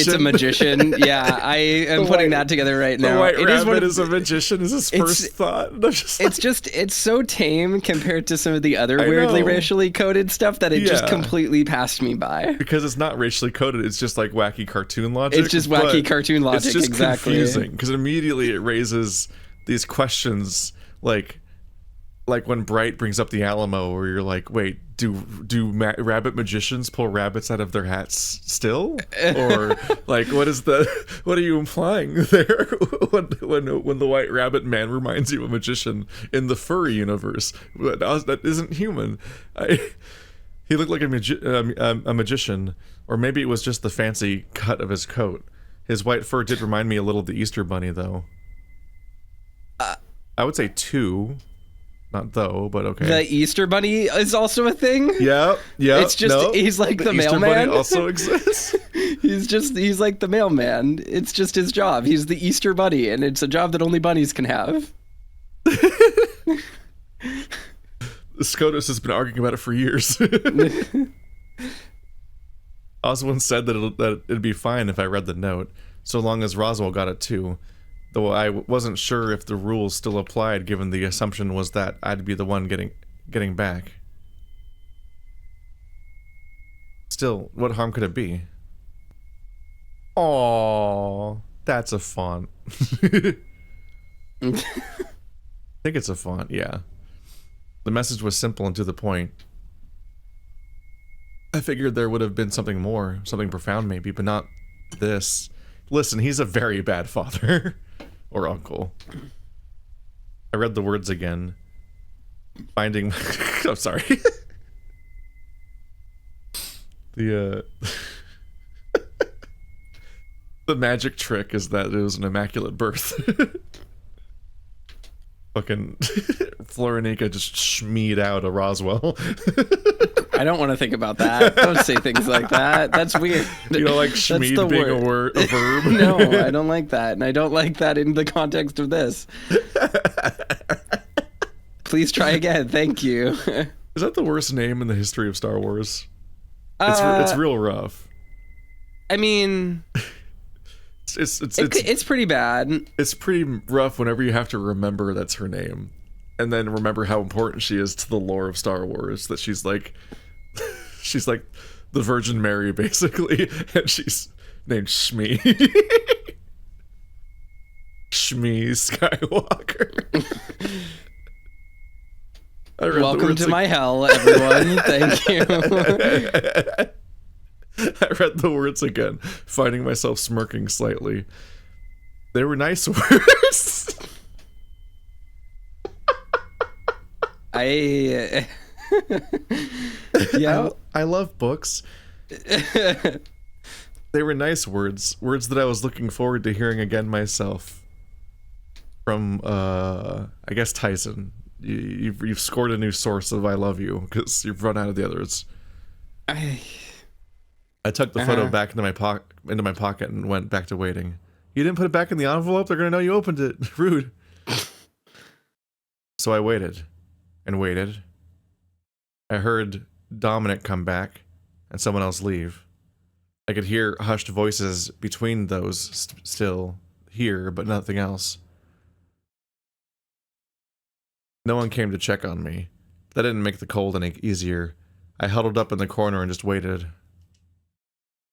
a magician. Yeah, I am putting that together right now. The white rabbit is a magician is his first thought. It's so tame compared to some of the other weirdly racially coded stuff that it just completely passed me by. Because it's not racially coded, it's just like wacky cartoon logic. It's just wacky cartoon logic, it's just exactly. confusing, because immediately it raises these questions, like when Bright brings up the Alamo, where you're like, wait, do rabbit magicians pull rabbits out of their hats still? Or like, what are you implying there when the white rabbit man reminds you of a magician in the furry universe that isn't human? He looked like a magician, or maybe it was just the fancy cut of his coat. His white fur did remind me a little of the Easter Bunny, though. I would say 2, Not though, but okay. The Easter Bunny is also a thing. Yeah. It's just he's like the Easter mailman. Bunny also exists. he's like the mailman. It's just his job. He's the Easter Bunny, and it's a job that only bunnies can have. SCOTUS has been arguing about it for years. Oswald said that it'd be fine if I read the note, so long as Roswell got it too. Though I wasn't sure if the rules still applied, given the assumption was that I'd be the one getting back. Still, what harm could it be? Aww, that's a font. I think it's a font, yeah. The message was simple and to the point. I figured there would have been something more, something profound maybe, but not this. Listen, he's a very bad father. Or uncle. I read the words again. Finding... I'm sorry. The magic trick is that it was an immaculate birth. Fucking Florenica just schmeed out a Roswell. I don't want to think about that. Don't say things like that. That's weird. You don't like schmeed being a verb? No, I don't like that. And I don't like that in the context of this. Please try again. Thank you. Is that the worst name in the history of Star Wars? It's real rough. I mean... It's pretty bad. It's pretty rough whenever you have to remember that's her name, and then remember how important she is to the lore of Star Wars. That she's like the Virgin Mary basically, and she's named Shmi. Shmi Skywalker. Welcome to my hell, everyone. Thank you. I read the words again, finding myself smirking slightly. They were nice words. Yeah. I love books. They were nice words that I was looking forward to hearing again myself. From I guess Tyson. You've scored a new source of I love you because you've run out of the others. I took the photo back into my pocket and went back to waiting. You didn't put it back in the envelope? They're gonna know you opened it. Rude. So I waited and waited. I heard Dominic come back and someone else leave. I could hear hushed voices between those still here, but nothing else. No one came to check on me. That didn't make the cold any easier. I huddled up in the corner and just waited.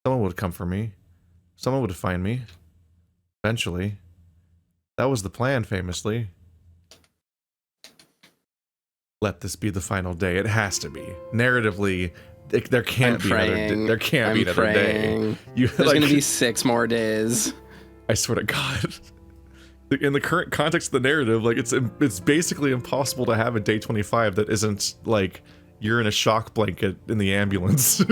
Someone would come for me. Someone would find me. Eventually. That was the plan, famously. Let this be the final day. It has to be. Narratively, there can't be another day. There's gonna be 6 more days. I swear to God. In the current context of the narrative, like it's basically impossible to have a day 25 that isn't like you're in a shock blanket in the ambulance.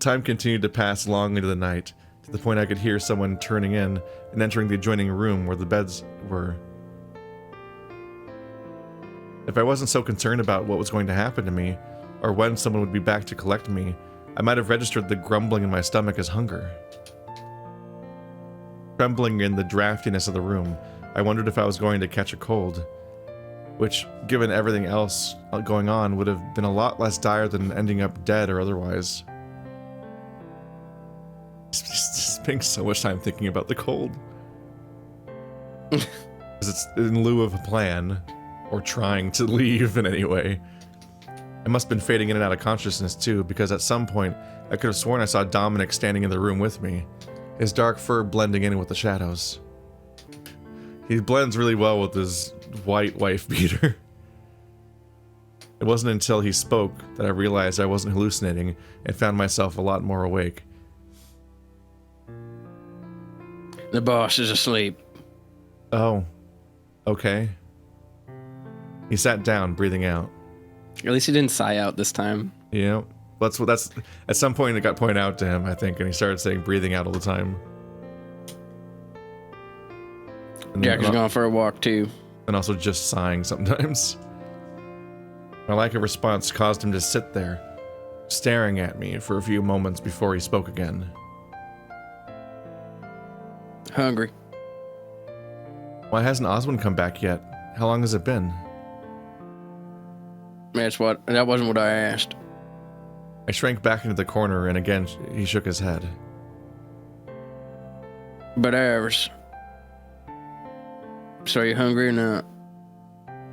Time continued to pass long into the night, to the point I could hear someone turning in and entering the adjoining room where the beds were. If I wasn't so concerned about what was going to happen to me, or when someone would be back to collect me, I might have registered the grumbling in my stomach as hunger. Trembling in the draftiness of the room, I wondered if I was going to catch a cold, which, given everything else going on, would have been a lot less dire than ending up dead or otherwise. Just spending so much time thinking about the cold. Because it's in lieu of a plan, or trying to leave in any way. I must have been fading in and out of consciousness too, because at some point, I could have sworn I saw Dominic standing in the room with me, his dark fur blending in with the shadows. He blends really well with his white wife beater. It wasn't until he spoke that I realized I wasn't hallucinating and found myself a lot more awake. The boss is asleep. Oh. Okay. He sat down, breathing out. At least he didn't sigh out this time. Yeah. That's at some point it got pointed out to him, I think, and he started saying breathing out all the time. Jack is going for a walk too. and also just sighing sometimes. My lack of response caused him to sit there, staring at me for a few moments before he spoke again. Hungry. Why hasn't Osmond come back yet? How long has it been? That wasn't what I asked. I shrank back into the corner, and again he shook his head. But hours. So are you hungry or not?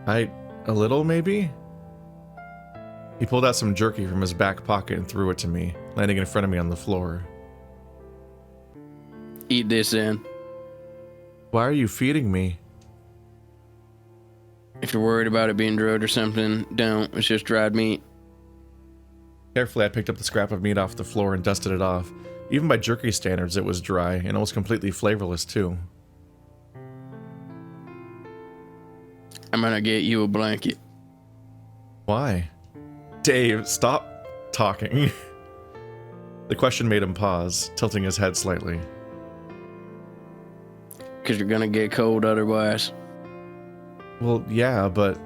A little, maybe? He pulled out some jerky from his back pocket and threw it to me, landing in front of me on the floor. Eat this then. Why are you feeding me? If you're worried about it being drugged or something, don't. It's just dried meat. Carefully, I picked up the scrap of meat off the floor and dusted it off. Even by jerky standards, it was dry and almost completely flavorless, too. I'm gonna get you a blanket. Why? Dave, stop talking. The question made him pause, tilting his head slightly. Because you're gonna get cold otherwise. Well, yeah, but...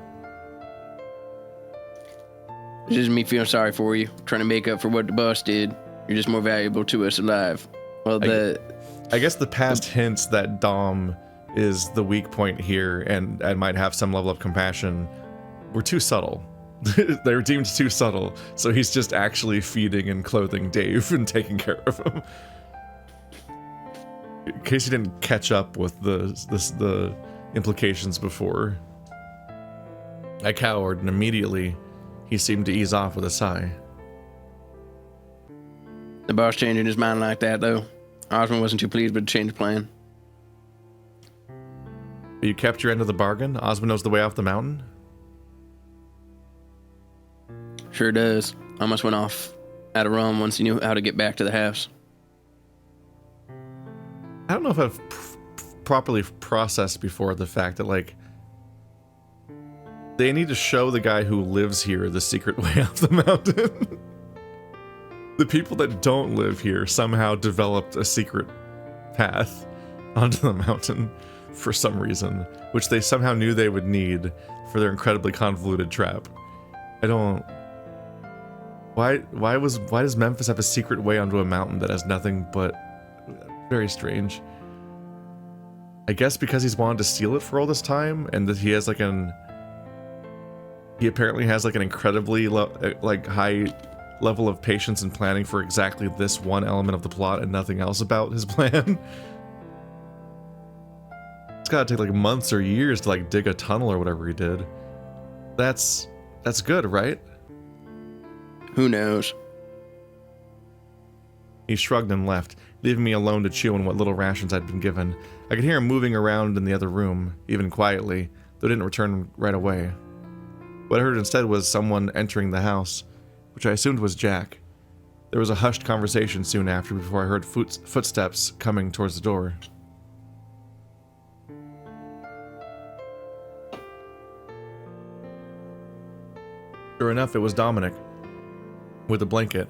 This is me feeling sorry for you, trying to make up for what the boss did. You're just more valuable to us alive. Well, I guess the past hints that Dom is the weak point here and might have some level of compassion were too subtle. They were deemed too subtle, so he's just actually feeding and clothing Dave and taking care of him. In case you didn't catch up with the implications before. I cowered, and immediately he seemed to ease off with a sigh. The boss changing his mind like that, though. Osmond wasn't too pleased with the change of plan. You kept your end of the bargain? Osmond knows the way off the mountain? Sure does. Almost went off at a run once he knew how to get back to the house. I don't know if I've properly processed before the fact that, like, they need to show the guy who lives here the secret way off the mountain. The people that don't live here somehow developed a secret path onto the mountain for some reason, which they somehow knew they would need for their incredibly convoluted trap. I don't... Why does Memphis have a secret way onto a mountain that has nothing but... Very strange. I guess because he's wanted to steal it for all this time, and that he has like he apparently has like an incredibly high level of patience and planning for exactly this one element of the plot and nothing else about his plan. It's gotta take like months or years to like dig a tunnel or whatever he did. That's good, right? Who knows? He shrugged and left, leaving me alone to chew on what little rations I'd been given. I could hear him moving around in the other room, even quietly, though didn't return right away. What I heard instead was someone entering the house, which I assumed was Jack. There was a hushed conversation soon after before I heard footsteps coming towards the door. Sure enough, it was Dominic, with a blanket.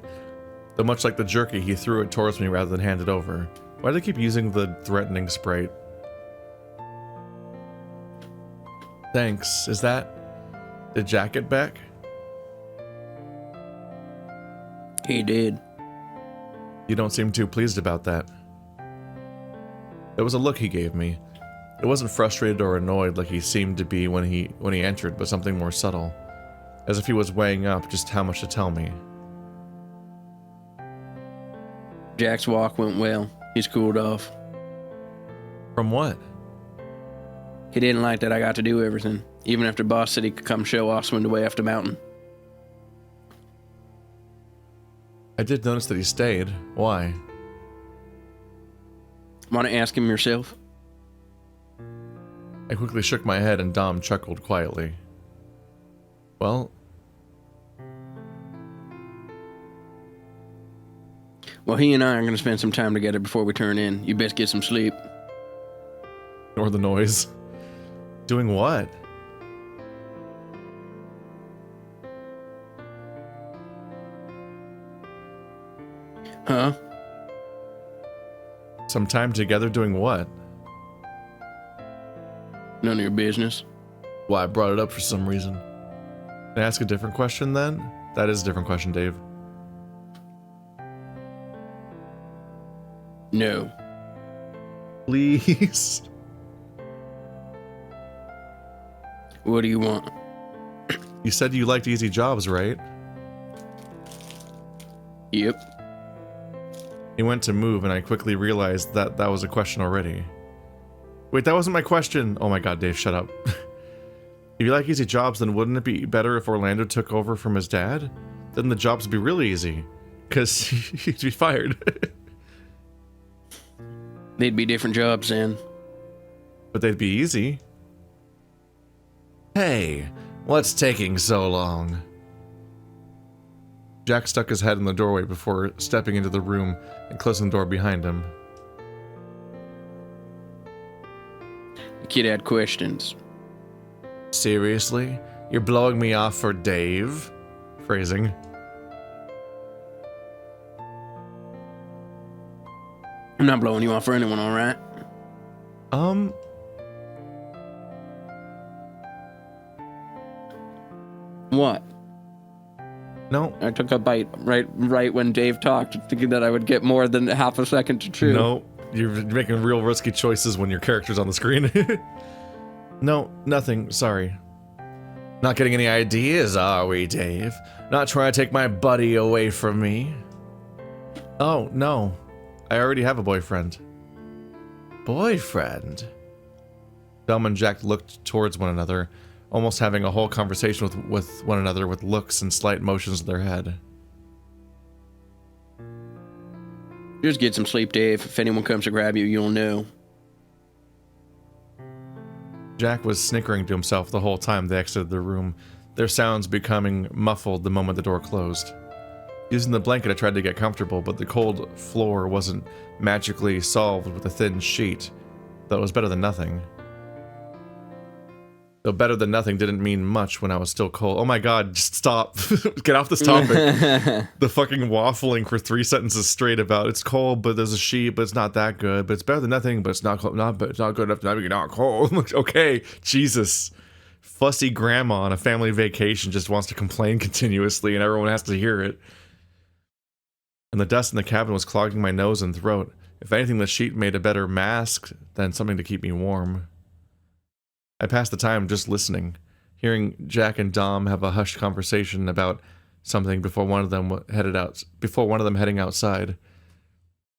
Though much like the jerky, he threw it towards me rather than hand it over. Why do they keep using the threatening sprite? Thanks. Is that... Did Jack get back? He did. You don't seem too pleased about that. There was a look he gave me. It wasn't frustrated or annoyed like he seemed to be when he entered, but something more subtle. As if he was weighing up just how much to tell me. Jack's walk went well. He's cooled off. From what? He didn't like that I got to do everything, even after boss said he could come show Osmond the way off the mountain. I did notice that he stayed. Why? Want to ask him yourself? I quickly shook my head and Dom chuckled quietly. Well... Well, he and I are going to spend some time together before we turn in. You best get some sleep. Ignore the noise. Doing what? Huh? Some time together doing what? None of your business. Why I brought it up for some reason. Can I ask a different question then? That is a different question, Dave. No. Please. What do you want? You said you liked easy jobs, right? Yep. He went to move, and I quickly realized that that was a question already. Wait, that wasn't my question! Oh my god, Dave, shut up. If you like easy jobs, then wouldn't it be better if Orlando took over from his dad? Then the jobs would be really easy. Because he'd be fired. They'd be different jobs, then. But they'd be easy. Hey, what's taking so long? Jack stuck his head in the doorway before stepping into the room and closing the door behind him. The kid had questions. Seriously? You're blowing me off for Dave? Phrasing. I'm not blowing you off for anyone, alright? What? No. I took a bite right when Dave talked, thinking that I would get more than half a second to chew. No, you're making real risky choices when your character's on the screen. No, nothing, sorry. Not getting any ideas, are we, Dave? Not trying to take my buddy away from me? Oh, no. I already have a boyfriend. Boyfriend? Dom and Jack looked towards one another, almost having a whole conversation with one another with looks and slight motions of their head. Just get some sleep, Dave. If anyone comes to grab you, you'll know. Jack was snickering to himself the whole time they exited the room, their sounds becoming muffled the moment the door closed. Using the blanket, I tried to get comfortable, but the cold floor wasn't magically solved with a thin sheet, though it was better than nothing. Though better than nothing didn't mean much when I was still cold. Oh my god, just stop. Get off this topic. The fucking waffling for 3 sentences straight about it's cold, but there's a sheet, but it's not that good, but it's better than nothing, but it's not cold, but it's not good enough to not be not cold. Okay, Jesus. Fussy grandma on a family vacation just wants to complain continuously and everyone has to hear it. And the dust in the cabin was clogging my nose and throat. If anything, the sheet made a better mask than something to keep me warm. I passed the time just listening, hearing Jack and Dom have a hushed conversation about something before one of them heading outside.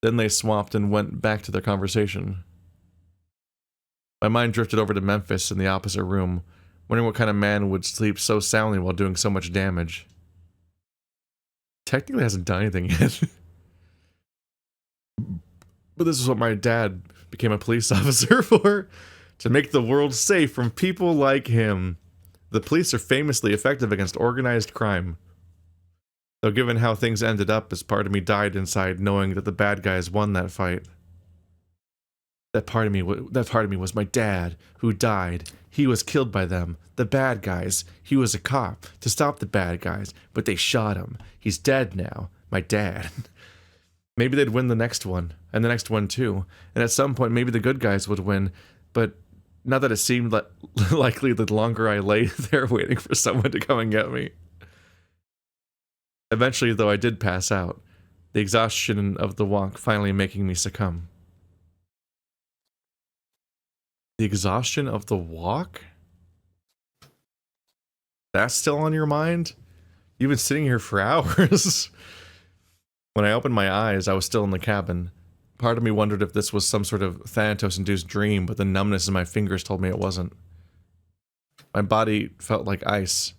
Then they swapped and went back to their conversation. My mind drifted over to Memphis in the opposite room, wondering what kind of man would sleep so soundly while doing so much damage. Technically hasn't done anything yet. But this is what my dad became a police officer for. To make the world safe from people like him. The police are famously effective against organized crime. Though given how things ended up, as part of me died inside knowing that the bad guys won that fight. That part of me was my dad, who died. He was killed by them, the bad guys. He was a cop to stop the bad guys, but they shot him. He's dead now, my dad. Maybe they'd win the next one, and the next one too. And at some point, maybe the good guys would win, but not that it seemed likely the longer I lay there waiting for someone to come and get me. Eventually, though, I did pass out, the exhaustion of the walk finally making me succumb. The exhaustion of the walk? That's still on your mind? You've been sitting here for hours. When I opened my eyes, I was still in the cabin. Part of me wondered if this was some sort of Thanatos-induced dream, but the numbness in my fingers told me it wasn't. My body felt like ice.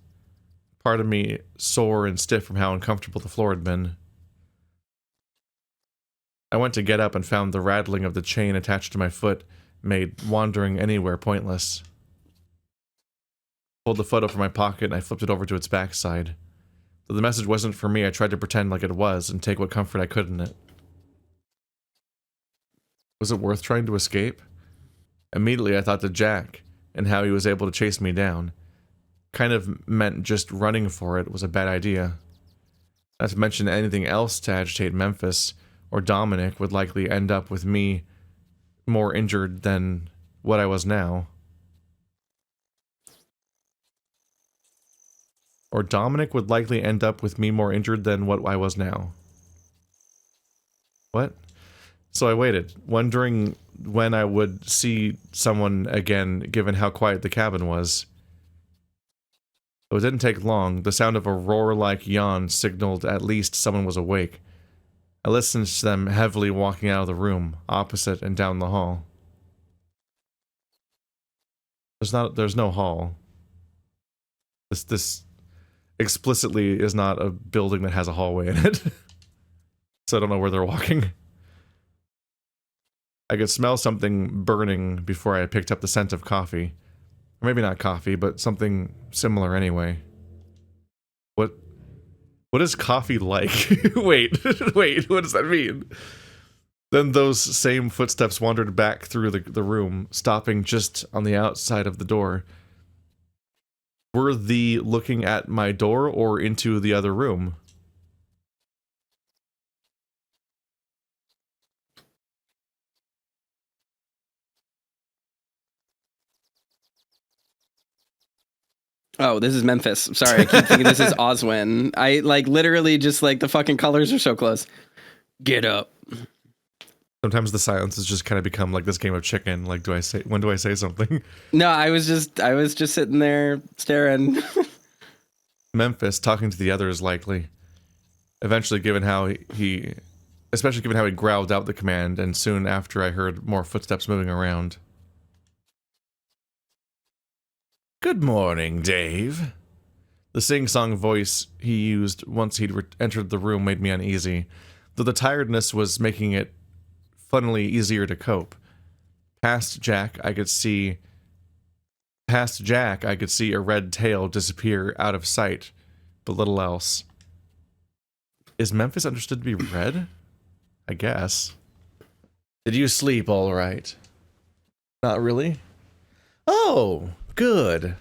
Part of me sore and stiff from how uncomfortable the floor had been. I went to get up and found the rattling of the chain attached to my foot made wandering anywhere pointless. Pulled the photo from my pocket and I flipped it over to its backside. Though the message wasn't for me, I tried to pretend like it was and take what comfort I could in it. Was it worth trying to escape? Immediately I thought to Jack, and how he was able to chase me down. Kind of meant just running for it was a bad idea. Not to mention anything else to agitate Memphis, or Dominic would likely end up with me more injured than what I was now. Or Dominic would likely end up with me more injured than what I was now. What? So I waited, wondering when I would see someone again, given how quiet the cabin was. Though it didn't take long, the sound of a roar-like yawn signaled at least someone was awake. I listened to them heavily walking out of the room, opposite and down the hall. There's no hall. This explicitly is not a building that has a hallway in it. So I don't know where they're walking. I could smell something burning before I picked up the scent of coffee. Or maybe not coffee, but something similar anyway. What is coffee like? Wait, what does that mean? Then those same footsteps wandered back through the room, stopping just on the outside of the door. Were they looking at my door or into the other room? Oh, this is Memphis. Sorry, I keep thinking this is Oswin. I, like, literally just, like, the fucking colors are so close. Get up. Sometimes the silences just kind of become like this game of chicken. Like, when do I say something? No, I was just sitting there staring. Memphis talking to the others likely. Eventually, given how especially given how he growled out the command, and soon after I heard more footsteps moving around. Good morning, Dave. The sing-song voice he used once he'd entered the room made me uneasy, though the tiredness was making it funnily easier to cope. Past Jack, I could see a red tail disappear out of sight, but little else. Is Memphis understood to be red? I guess. Did you sleep all right? Not really. Oh, good.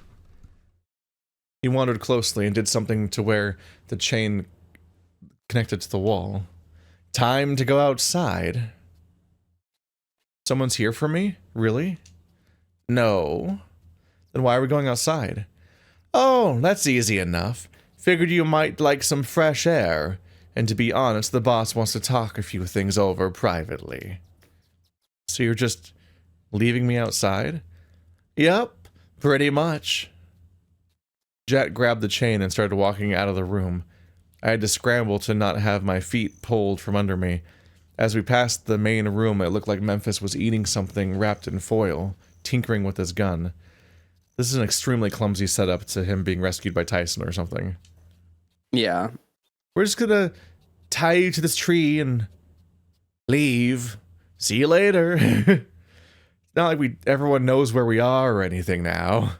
He wandered closely and did something to where the chain connected to the wall. Time to go outside. Someone's here for me? Really? No. Then why are we going outside? Oh, that's easy enough. Figured you might like some fresh air. And to be honest, the boss wants to talk a few things over privately. So you're just leaving me outside? Yep, pretty much. Jack grabbed the chain and started walking out of the room. I had to scramble to not have my feet pulled from under me. As we passed the main room, it looked like Memphis was eating something wrapped in foil, tinkering with his gun. This is an extremely clumsy setup to him being rescued by Tyson or something. Yeah. We're just gonna tie you to this tree and leave. See you later. Not like everyone knows where we are or anything now.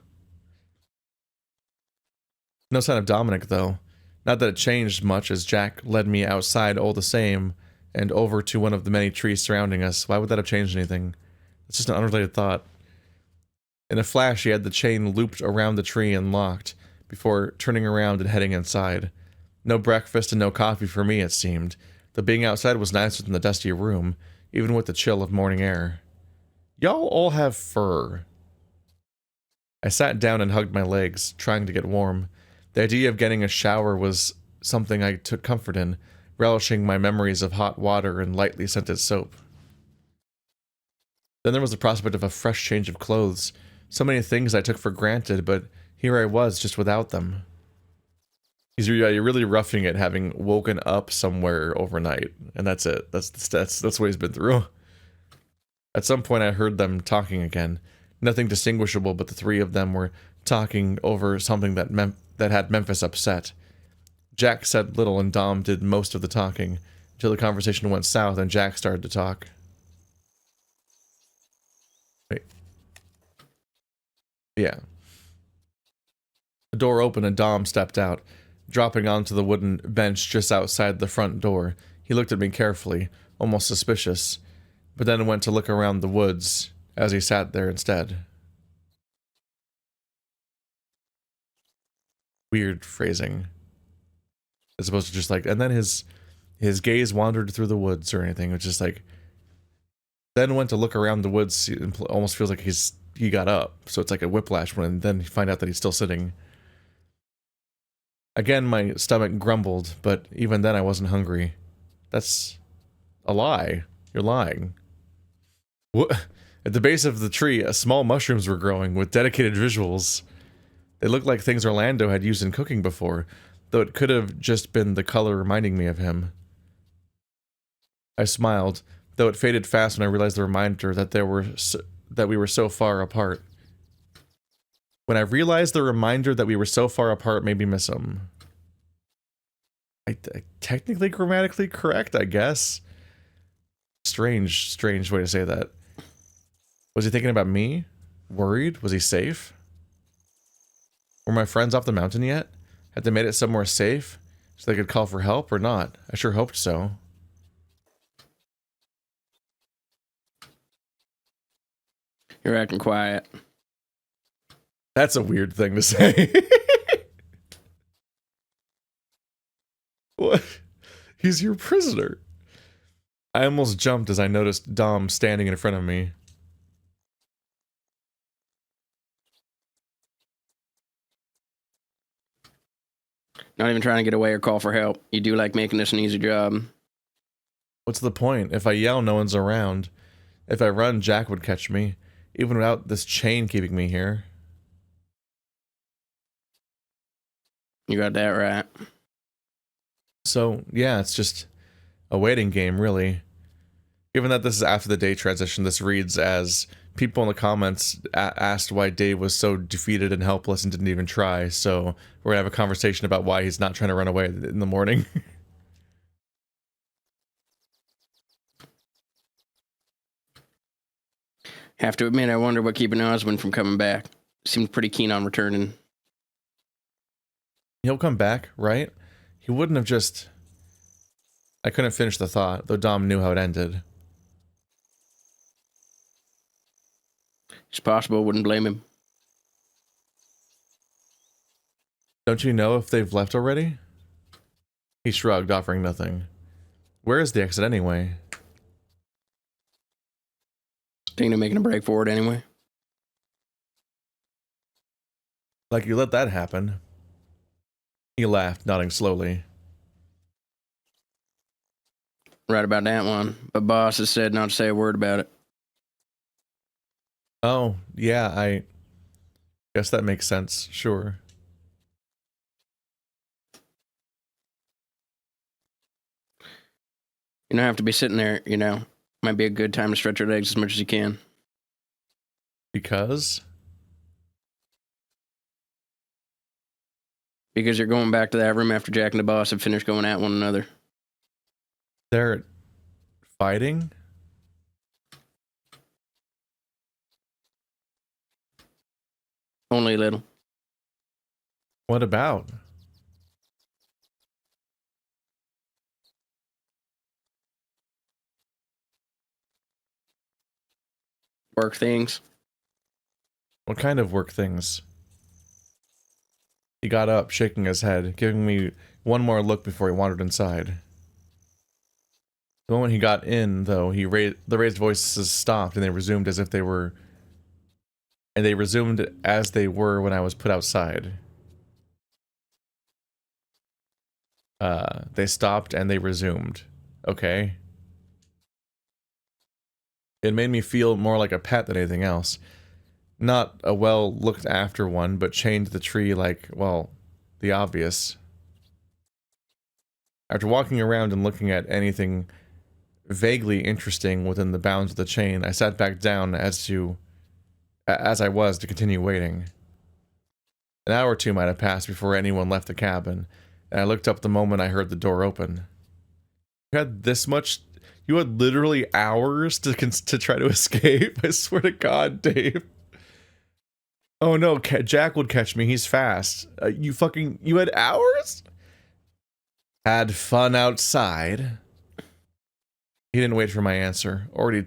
No sign of Dominic, though. Not that it changed much, as Jack led me outside all the same, and over to one of the many trees surrounding us. Why would that have changed anything? It's just an unrelated thought. In a flash, he had the chain looped around the tree and locked, before turning around and heading inside. No breakfast and no coffee for me, it seemed, though being outside was nicer than the dusty room, even with the chill of morning air. Y'all all have fur. I sat down and hugged my legs, trying to get warm. The idea of getting a shower was something I took comfort in, relishing my memories of hot water and lightly scented soap. Then there was the prospect of a fresh change of clothes. So many things I took for granted, but here I was just without them. You're really roughing it, having woken up somewhere overnight, and that's it. That's what he's been through. At some point I heard them talking again. Nothing distinguishable, but the three of them were talking over something that had Memphis upset. Jack said little and Dom did most of the talking, until the conversation went south and Jack started to talk. Wait. Yeah. The door opened and Dom stepped out, dropping onto the wooden bench just outside the front door. He looked at me carefully, almost suspicious, but then went to look around the woods as he sat there instead. Weird phrasing. As opposed to just like, and then his gaze wandered through the woods or anything. It was just like, then went to look around the woods. It almost feels like he got up. So it's like a whiplash when then you find out that he's still sitting. Again, my stomach grumbled, but even then I wasn't hungry. That's a lie. You're lying. What? At the base of the tree, small mushrooms were growing with dedicated visuals. They looked like things Orlando had used in cooking before, though it could have just been the color reminding me of him. I smiled, though it faded fast when I realized the reminder that we were so far apart. When I realized the reminder that we were so far apart made me miss him. Technically grammatically correct, I guess. Strange way to say that. Was he thinking about me? Worried? Was he safe? Were my friends off the mountain yet? Had they made it somewhere safe so they could call for help or not? I sure hoped so. You're acting quiet. That's a weird thing to say. What? He's your prisoner. I almost jumped as I noticed Dom standing in front of me. Not even trying to get away or call for help. You do like making this an easy job. What's the point? If I yell, no one's around. If I run, Jack would catch me, even without this chain keeping me here. You got that right. So, yeah, it's just a waiting game, really. Given that this is after the day transition, this reads as people in the comments asked why Dave was so defeated and helpless and didn't even try, so we're gonna have a conversation about why he's not trying to run away in the morning. Have to admit, I wonder what keeping Osmond from coming back. Seemed pretty keen on returning. He'll come back, right? He wouldn't have just... I couldn't finish the thought, though Dom knew how it ended. It's possible, wouldn't blame him. Don't you know if they've left already? He shrugged, offering nothing. Where is the exit anyway? Tina making a break for it anyway. Like you let that happen. He laughed, nodding slowly. Right about that one, but boss has said not to say a word about it. Oh, yeah, I guess that makes sense, sure. You don't have to be sitting there, you know. Might be a good time to stretch your legs as much as you can. Because? Because you're going back to that room after Jack and the boss have finished going at one another. They're fighting? Only a little. What about? Work things. What kind of work things? He got up, shaking his head, giving me one more look before he wandered inside. The moment he got in, though, the raised voices stopped and they resumed as if they were... And they resumed as they were when I was put outside. They stopped and they resumed. Okay. It made me feel more like a pet than anything else. Not a well-looked-after one, but chained to the tree like, well, the obvious. After walking around and looking at anything vaguely interesting within the bounds of the chain, I sat back down as I was to continue waiting. An hour or two might have passed before anyone left the cabin, and I looked up the moment I heard the door open. You had this much... You had literally hours to try to escape? I swear to God, Dave. Oh no, Jack would catch me. He's fast. You had hours? Had fun outside. He didn't wait for my answer. Already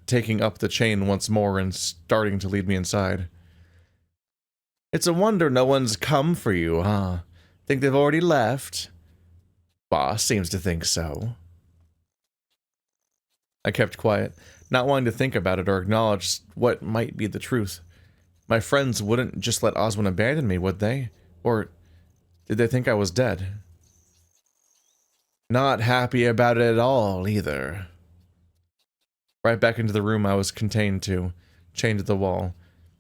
taking up the chain once more and starting to lead me inside. It's a wonder no one's come for you, huh? Think they've already left? Boss seems to think so. I kept quiet, not wanting to think about it or acknowledge what might be the truth. My friends wouldn't just let Oswin abandon me, would they? Or Did they think I was dead? Not happy about it at all, either. Right back into the room I was contained to, chained to the wall.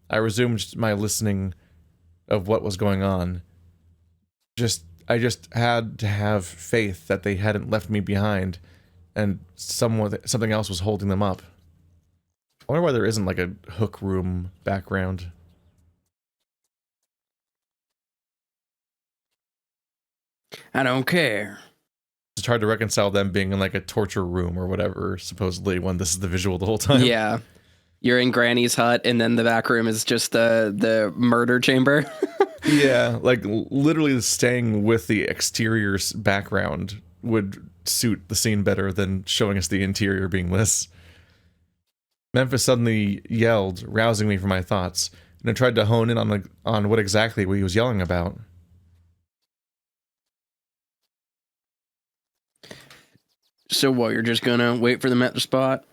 I resumed my listening of what was going on. I just had to have faith that they hadn't left me behind, and something else was holding them up. I wonder why there isn't like a hook room background. I don't care. It's hard to reconcile them being in like a torture room or whatever, supposedly, when this is the visual the whole time. Yeah. You're in Granny's hut, and then the back room is just the murder chamber. Yeah, like literally staying with the exterior background would suit the scene better than showing us the interior being this. Memphis suddenly yelled, rousing me from my thoughts, and I tried to hone in on what exactly he was yelling about. So what, you're just gonna wait for them at the spot?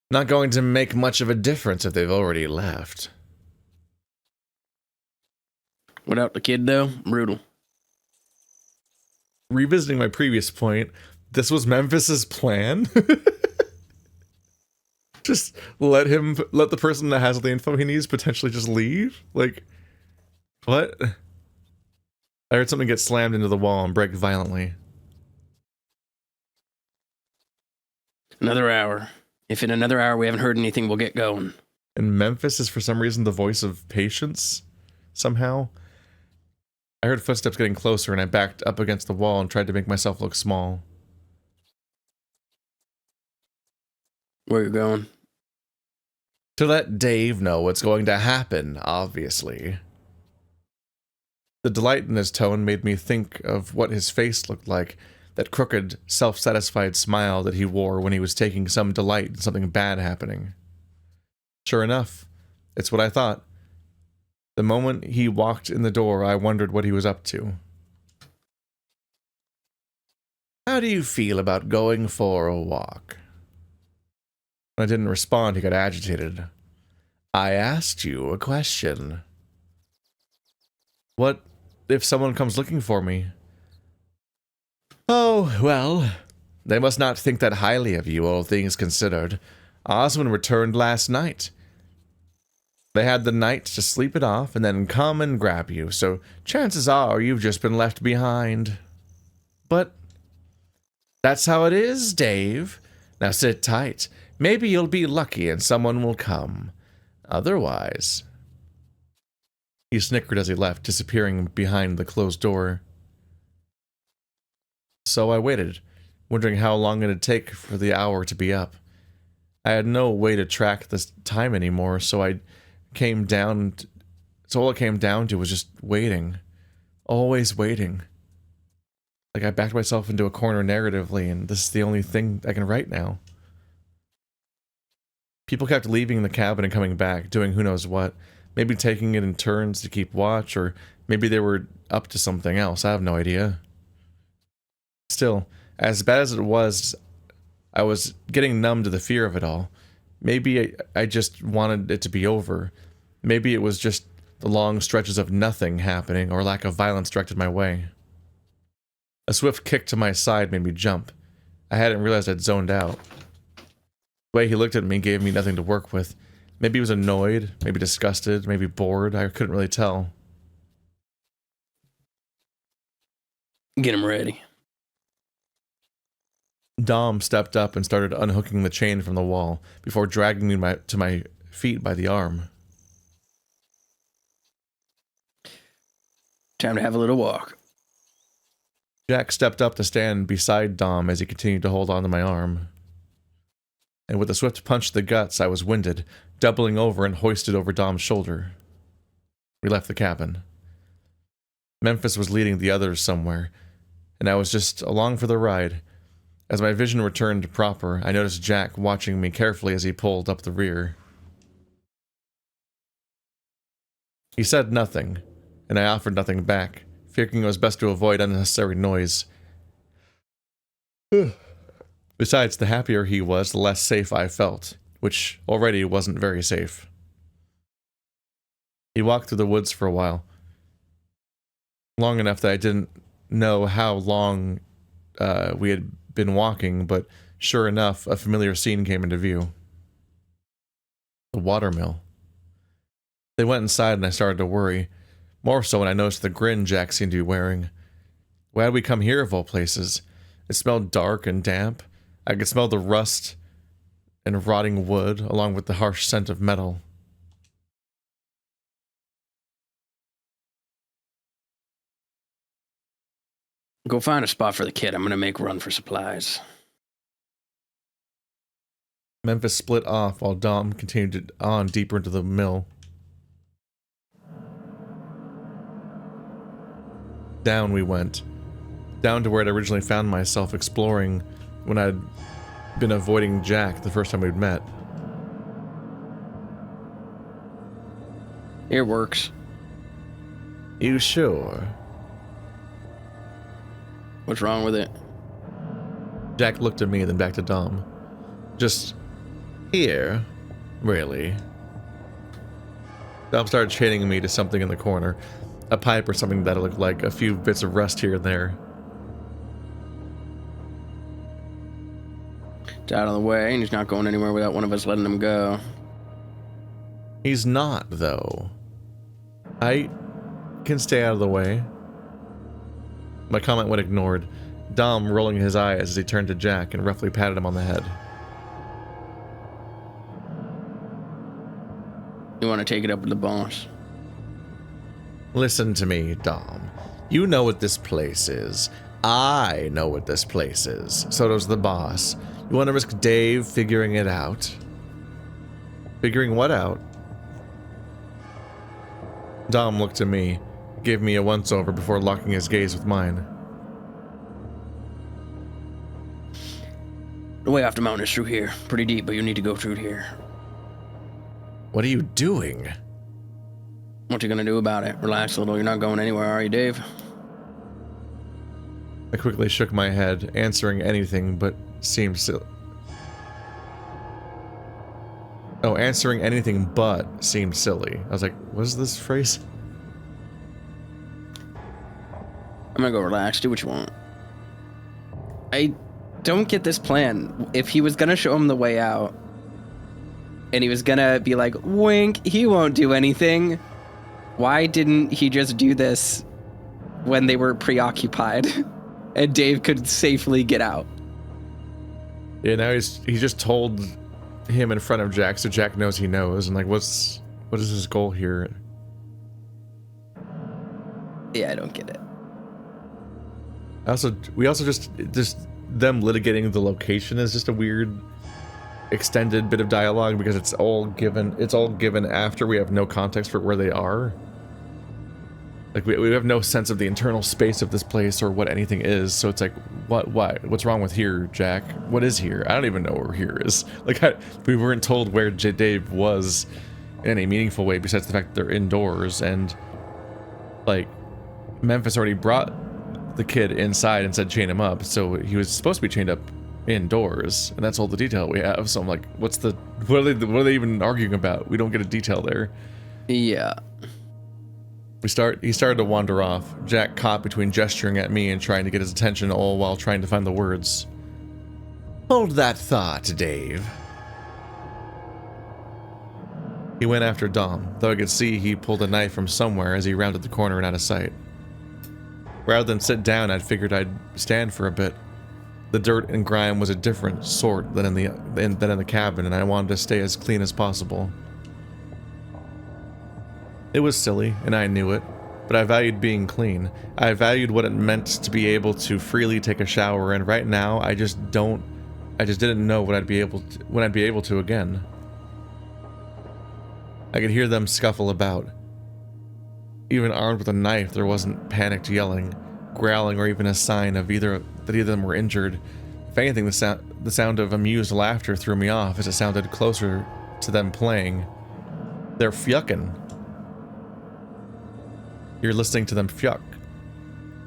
Not going to make much of a difference if they've already left. Without the kid, though? Brutal. Revisiting my previous point, this was Memphis's plan? Just let the person that has the info he needs potentially just leave? Like, what? I heard something get slammed into the wall and break violently. Another hour. If in another hour we haven't heard anything, we'll get going. And Memphis is for some reason the voice of patience? Somehow? I heard footsteps getting closer and I backed up against the wall and tried to make myself look small. Where you going? To let Dave know what's going to happen, obviously. The delight in his tone made me think of what his face looked like, that crooked, self-satisfied smile that he wore when he was taking some delight in something bad happening. Sure enough, it's what I thought. The moment he walked in the door, I wondered what he was up to. How do you feel about going for a walk? When I didn't respond, he got agitated. I asked you a question. What if someone comes looking for me? Oh, well, they must not think that highly of you, all things considered. Osmond returned last night. They had the night to sleep it off and then come and grab you, so chances are you've just been left behind. But that's how it is, Dave. Now sit tight. Maybe you'll be lucky and someone will come. Otherwise... He snickered as he left, disappearing behind the closed door. So I waited, wondering how long it'd take for the hour to be up. I had no way to track this time anymore, so all it came down to was just waiting. Always waiting. Like I backed myself into a corner narratively, and this is the only thing I can write now. People kept leaving the cabin and coming back, doing who knows what. Maybe taking it in turns to keep watch, or maybe they were up to something else. I have no idea. Still, as bad as it was, I was getting numb to the fear of it all. Maybe I just wanted it to be over. Maybe it was just the long stretches of nothing happening or lack of violence directed my way. A swift kick to my side made me jump. I hadn't realized I'd zoned out. The way he looked at me gave me nothing to work with. Maybe he was annoyed, maybe disgusted, maybe bored. I couldn't really tell. Get him ready. Dom stepped up and started unhooking the chain from the wall before dragging me to my feet by the arm. Time to have a little walk. Jack stepped up to stand beside Dom as he continued to hold on to my arm. And with a swift punch to the guts, I was winded, doubling over and hoisted over Dom's shoulder. We left the cabin. Memphis was leading the others somewhere, and I was just along for the ride. As my vision returned to proper, I noticed Jack watching me carefully as he pulled up the rear. He said nothing, and I offered nothing back, figuring it was best to avoid unnecessary noise. Besides, the happier he was, the less safe I felt, which already wasn't very safe. He walked through the woods for a while. Long enough that I didn't know how long we had been walking, but sure enough, a familiar scene came into view. The watermill. They went inside and I started to worry. More so when I noticed the grin Jack seemed to be wearing. Why had we come here of all places? It smelled dark and damp. I could smell the rust and rotting wood, along with the harsh scent of metal. Go find a spot for the kid. I'm gonna make a run for supplies. Memphis split off while Dom continued on deeper into the mill. Down we went. Down to where I'd originally found myself exploring when I'd been avoiding Jack the first time we'd met. It works. You sure? What's wrong with it? Jack looked at me, then back to Dom. Just here, really. Dom started chaining me to something in the corner. A pipe or something that looked like a few bits of rust here and there. It's out of the way, and he's not going anywhere without one of us letting him go. He's not, though. I can stay out of the way. My comment went ignored, Dom rolling his eyes as he turned to Jack and roughly patted him on the head. You want to take it up with the boss? Listen to me, Dom. You know what this place is. I know what this place is. So does the boss. You want to risk Dave figuring it out? Figuring what out? Dom looked at me, gave me a once-over before locking his gaze with mine. The way off the mountain is through here. Pretty deep, but you need to go through here. What are you doing? What you gonna do about it? Relax a little. You're not going anywhere, are you, Dave? I quickly shook my head, answering anything but seemed silly. Oh, answering anything but seemed silly. I was like, what is this phrase? I'm gonna go relax. Do what you want. I don't get this plan. If he was gonna show him the way out, and he was gonna be like, wink, he won't do anything, why didn't he just do this when they were preoccupied and Dave could safely get out? Yeah, now he just told him in front of Jack, so Jack knows he knows, and like, what is his goal here? Yeah, I don't get it. We also just them litigating the location is just a weird extended bit of dialogue because it's all given after we have no context for where they are. Like we have no sense of the internal space of this place or what anything is, so it's like, what's wrong with here, Jack? What is here? I don't even know where here is. Like we weren't told where Dave was in any meaningful way besides the fact that they're indoors, and like Memphis already brought the kid inside and said chain him up, so he was supposed to be chained up indoors, and that's all the detail we have. So I'm like, what are they even arguing about? We don't get a detail there. Yeah. He started to wander off, Jack caught between gesturing at me and trying to get his attention, all while trying to find the words. Hold that thought, Dave. He went after Dom, though I could see he pulled a knife from somewhere as he rounded the corner and out of sight. Rather than sit down, I'd figured I'd stand for a bit. The dirt and grime was a different sort than in the cabin, and I wanted to stay as clean as possible. It was silly, and I knew it, but I valued being clean. I valued what it meant to be able to freely take a shower, and right now I just didn't know when I'd be able to again. I could hear them scuffle about. Even armed with a knife, there wasn't panicked yelling, growling, or even a sign of either of them were injured. If anything, the sound of amused laughter threw me off as it sounded closer to them playing. They're fjucking. You're listening to them fjuck.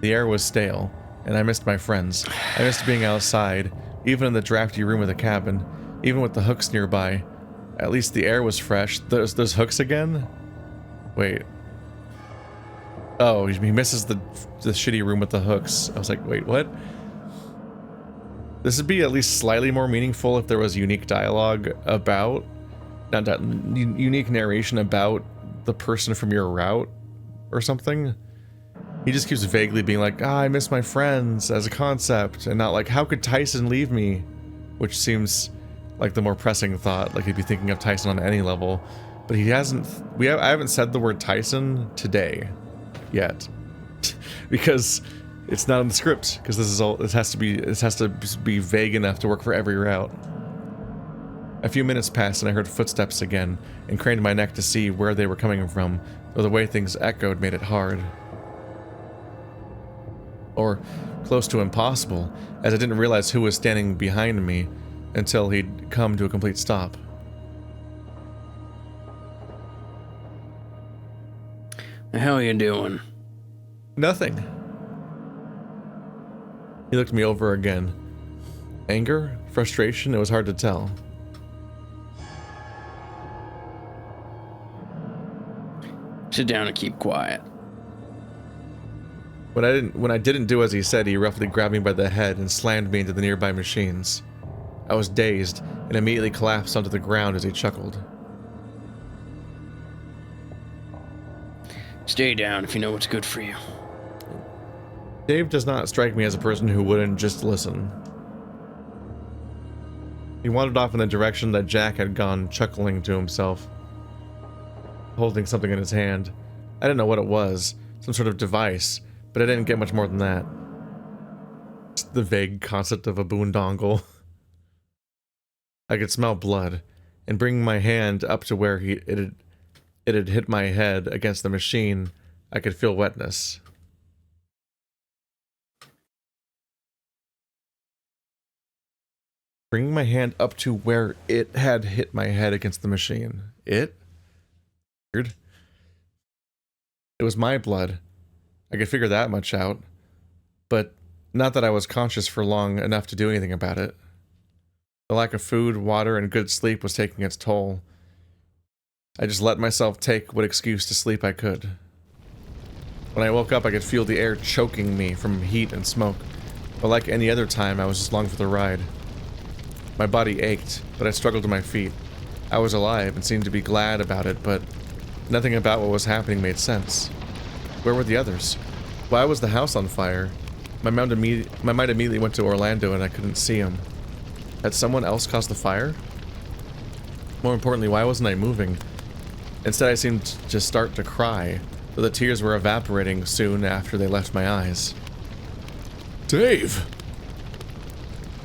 The air was stale, and I missed my friends. I missed being outside, even in the drafty room of the cabin, even with the hooks nearby. At least the air was fresh. Those hooks again? Wait. Oh, he misses the shitty room with the hooks. I was like, wait, what? This would be at least slightly more meaningful if there was unique dialogue about, unique narration about the person from your route or something. He just keeps vaguely being like, I miss my friends as a concept, and not like, how could Tyson leave me? Which seems like the more pressing thought, like he'd be thinking of Tyson on any level. But he hasn't, I haven't said the word Tyson today yet. Because it's not in the script, because this has to be vague enough to work for every route. A few minutes passed and I heard footsteps again, and craned my neck to see where they were coming from, though the way things echoed made it hard. Or close to impossible, as I didn't realize who was standing behind me until he'd come to a complete stop. The hell are you doing? Nothing. He looked me over again. Anger? Frustration? It was hard to tell. Sit down and keep quiet. When I didn't do as he said, he roughly grabbed me by the head and slammed me into the nearby machines. I was dazed and immediately collapsed onto the ground as he chuckled. Stay down if you know what's good for you. Dave does not strike me as a person who wouldn't just listen. He wandered off in the direction that Jack had gone, chuckling to himself, holding something in his hand. I didn't know what it was, some sort of device, but I didn't get much more than that. Just the vague concept of a boondongle. I could smell blood, and bringing my hand up to where it had hit my head against the machine, I could feel wetness. Bringing my hand up to where it had hit my head against the machine. It? Weird. It was my blood. I could figure that much out. But not that I was conscious for long enough to do anything about it. The lack of food, water, and good sleep was taking its toll. I just let myself take what excuse to sleep I could. When I woke up, I could feel the air choking me from heat and smoke. But like any other time, I was just along for the ride. My body ached, but I struggled to my feet. I was alive and seemed to be glad about it, but nothing about what was happening made sense. Where were the others? Why was the house on fire? My mind immediately went to Orlando and I couldn't see him. Had someone else caused the fire? More importantly, why wasn't I moving? Instead, I seemed to just start to cry, though the tears were evaporating soon after they left my eyes. Dave!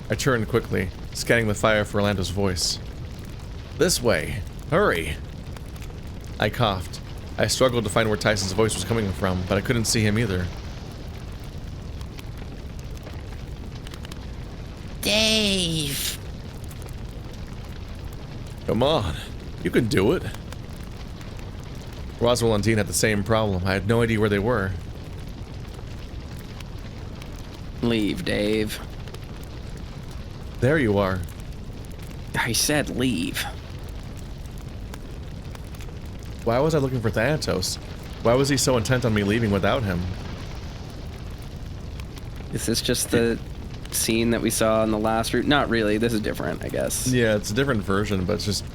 I turned quickly, scanning the fire for Orlando's voice. This way! Hurry! I coughed. I struggled to find where Tyson's voice was coming from, but I couldn't see him either. Dave! Come on, you can do it. Roswell and Dean had the same problem. I had no idea where they were. Leave, Dave. There you are. I said leave. Why was I looking for Thanatos? Why was he so intent on me leaving without him? Is this just the scene that we saw in the last route? Not really. This is different, I guess. Yeah, it's a different version, but it's just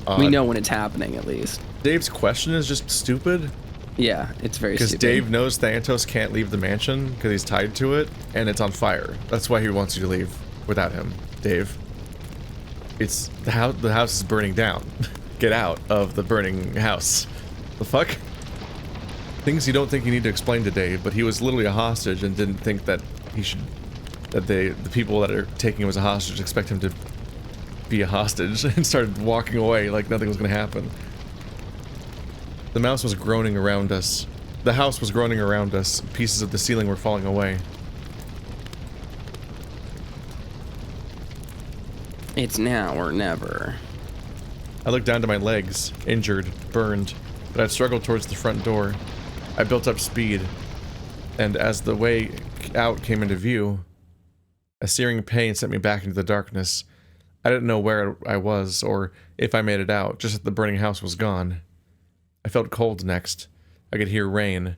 odd. We know when it's happening, at least. Dave's question is just stupid. Yeah, it's very stupid. Because Dave knows Thanatos can't leave the mansion because he's tied to it, and it's on fire. That's why he wants you to leave without him, Dave. It's the house is burning down. Get out of the burning house. The fuck? Things you don't think you need to explain to Dave, but he was literally a hostage and didn't think that he should, that the people that are taking him as a hostage expect him to be a hostage, and started walking away like nothing was going to happen. The mouse was groaning around us. The house was groaning around us. Pieces of the ceiling were falling away. It's now or never. I looked down to my legs, injured, burned, but I'd struggled towards the front door. I built up speed, and as the way out came into view, a searing pain sent me back into the darkness. I didn't know where I was, or if I made it out, just that the burning house was gone. I felt cold next, I could hear rain.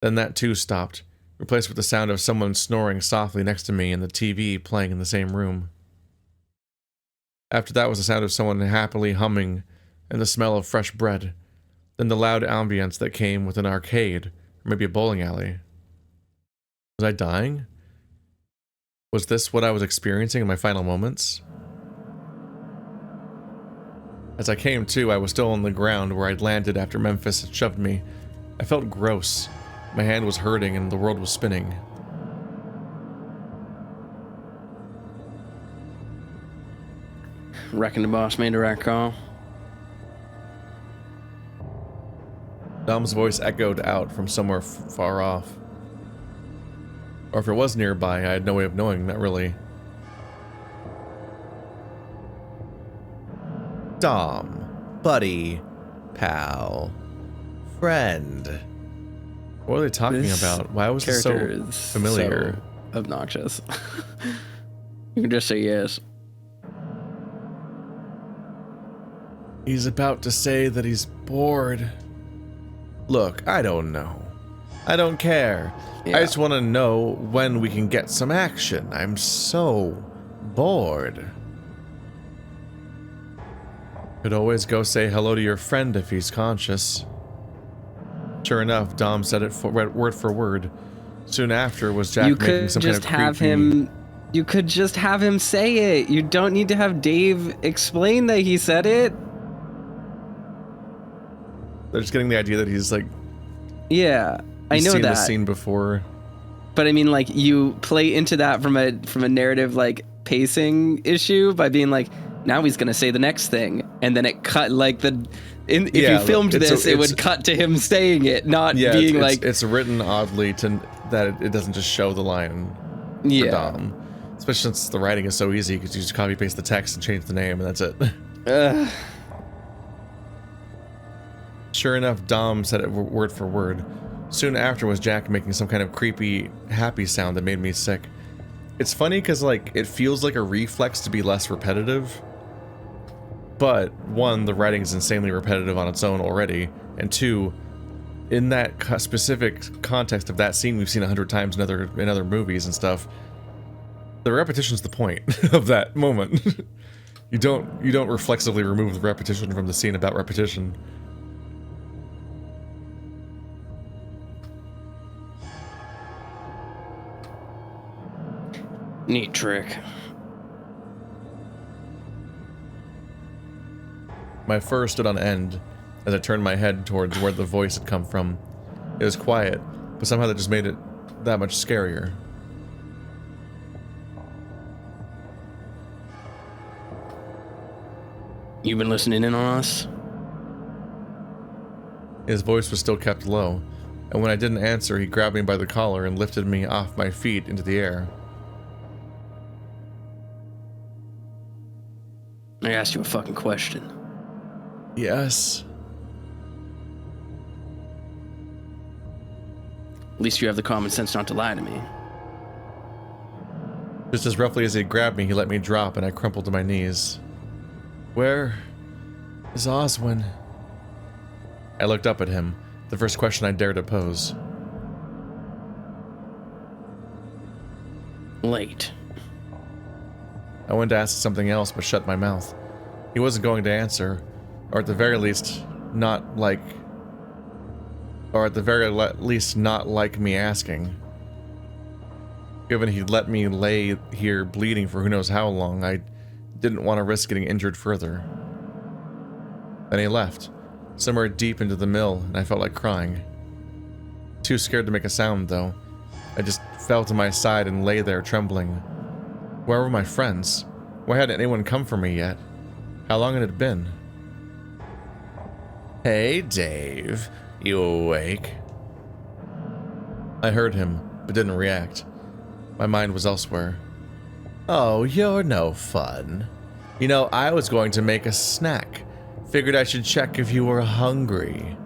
Then that too stopped, replaced with the sound of someone snoring softly next to me and the TV playing in the same room. After that was the sound of someone happily humming and the smell of fresh bread, then the loud ambience that came with an arcade, or maybe a bowling alley. Was I dying? Was this what I was experiencing in my final moments? As I came to, I was still on the ground where I'd landed after Memphis had shoved me. I felt gross. My hand was hurting and the world was spinning. Reckon the boss made the right call. Dom's voice echoed out from somewhere far off. Or if it was nearby, I had no way of knowing, not really. Dom, buddy, pal, friend. What are they talking about? Why was it so familiar? So obnoxious. You can just say yes. He's about to say that he's bored. Look, I don't know. I don't care. Yeah. I just want to know when we can get some action. I'm so bored. Could always go say hello to your friend if he's conscious. Sure enough, Dom said it word for word. Soon after was Jack making some kind of creepy... You could just have him say it. You don't need to have Dave explain that he said it. They're just getting the idea that he's like... Yeah, I know seen that. The scene before. But I mean, like, you play into that from a narrative, like, pacing issue by being like, now he's gonna say the next thing, and then it cut like if you filmed this, it would cut to him saying it, not being like it's written oddly to that it doesn't just show the line. For Dom, especially since the writing is so easy because you just copy paste the text and change the name and that's it. Sure enough, Dom said it word for word. Soon after was Jack making some kind of creepy, happy sound that made me sick. It's funny because like it feels like a reflex to be less repetitive. But, one, the writing is insanely repetitive on its own already, and two, in that specific context of that scene we've seen 100 times in other movies and stuff, the repetition's the point of that moment. You don't reflexively remove the repetition from the scene about repetition. Neat trick. My fur stood on end as I turned my head towards where the voice had come from. It was quiet, but somehow that just made it that much scarier. You been listening in on us? His voice was still kept low, and when I didn't answer, he grabbed me by the collar and lifted me off my feet into the air. I asked you a fucking question. Yes. At least you have the common sense not to lie to me. Just as roughly as he grabbed me, he let me drop and I crumpled to my knees. Where is Oswin? I looked up at him, the first question I dared to pose. Late. I wanted to ask something else, but shut my mouth. He wasn't going to answer, or at the very least, not like me asking. Given he'd let me lay here bleeding for who knows how long, I didn't want to risk getting injured further. Then he left, somewhere deep into the mill, and I felt like crying. Too scared to make a sound, though. I just fell to my side and lay there trembling. Where were my friends? Why hadn't anyone come for me yet? How long had it been? Hey, Dave. You awake? I heard him, but didn't react. My mind was elsewhere. Oh, you're no fun. You know, I was going to make a snack. Figured I should check if you were hungry.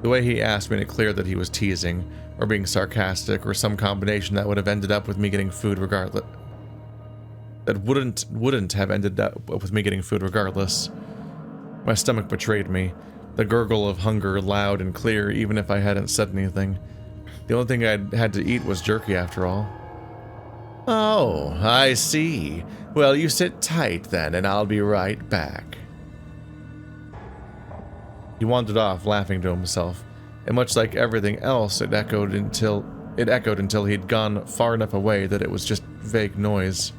The way he asked made it clear that he was teasing, or being sarcastic, or some combination that would have ended up with me getting food regardless. That wouldn't have ended up with me getting food regardless. My stomach betrayed me, the gurgle of hunger loud and clear, even if I hadn't said anything. The only thing I'd had to eat was jerky, after all. Oh, I see. Well, you sit tight then, and I'll be right back. He wandered off, laughing to himself, and much like everything else, it echoed until he'd gone far enough away that it was just vague noise.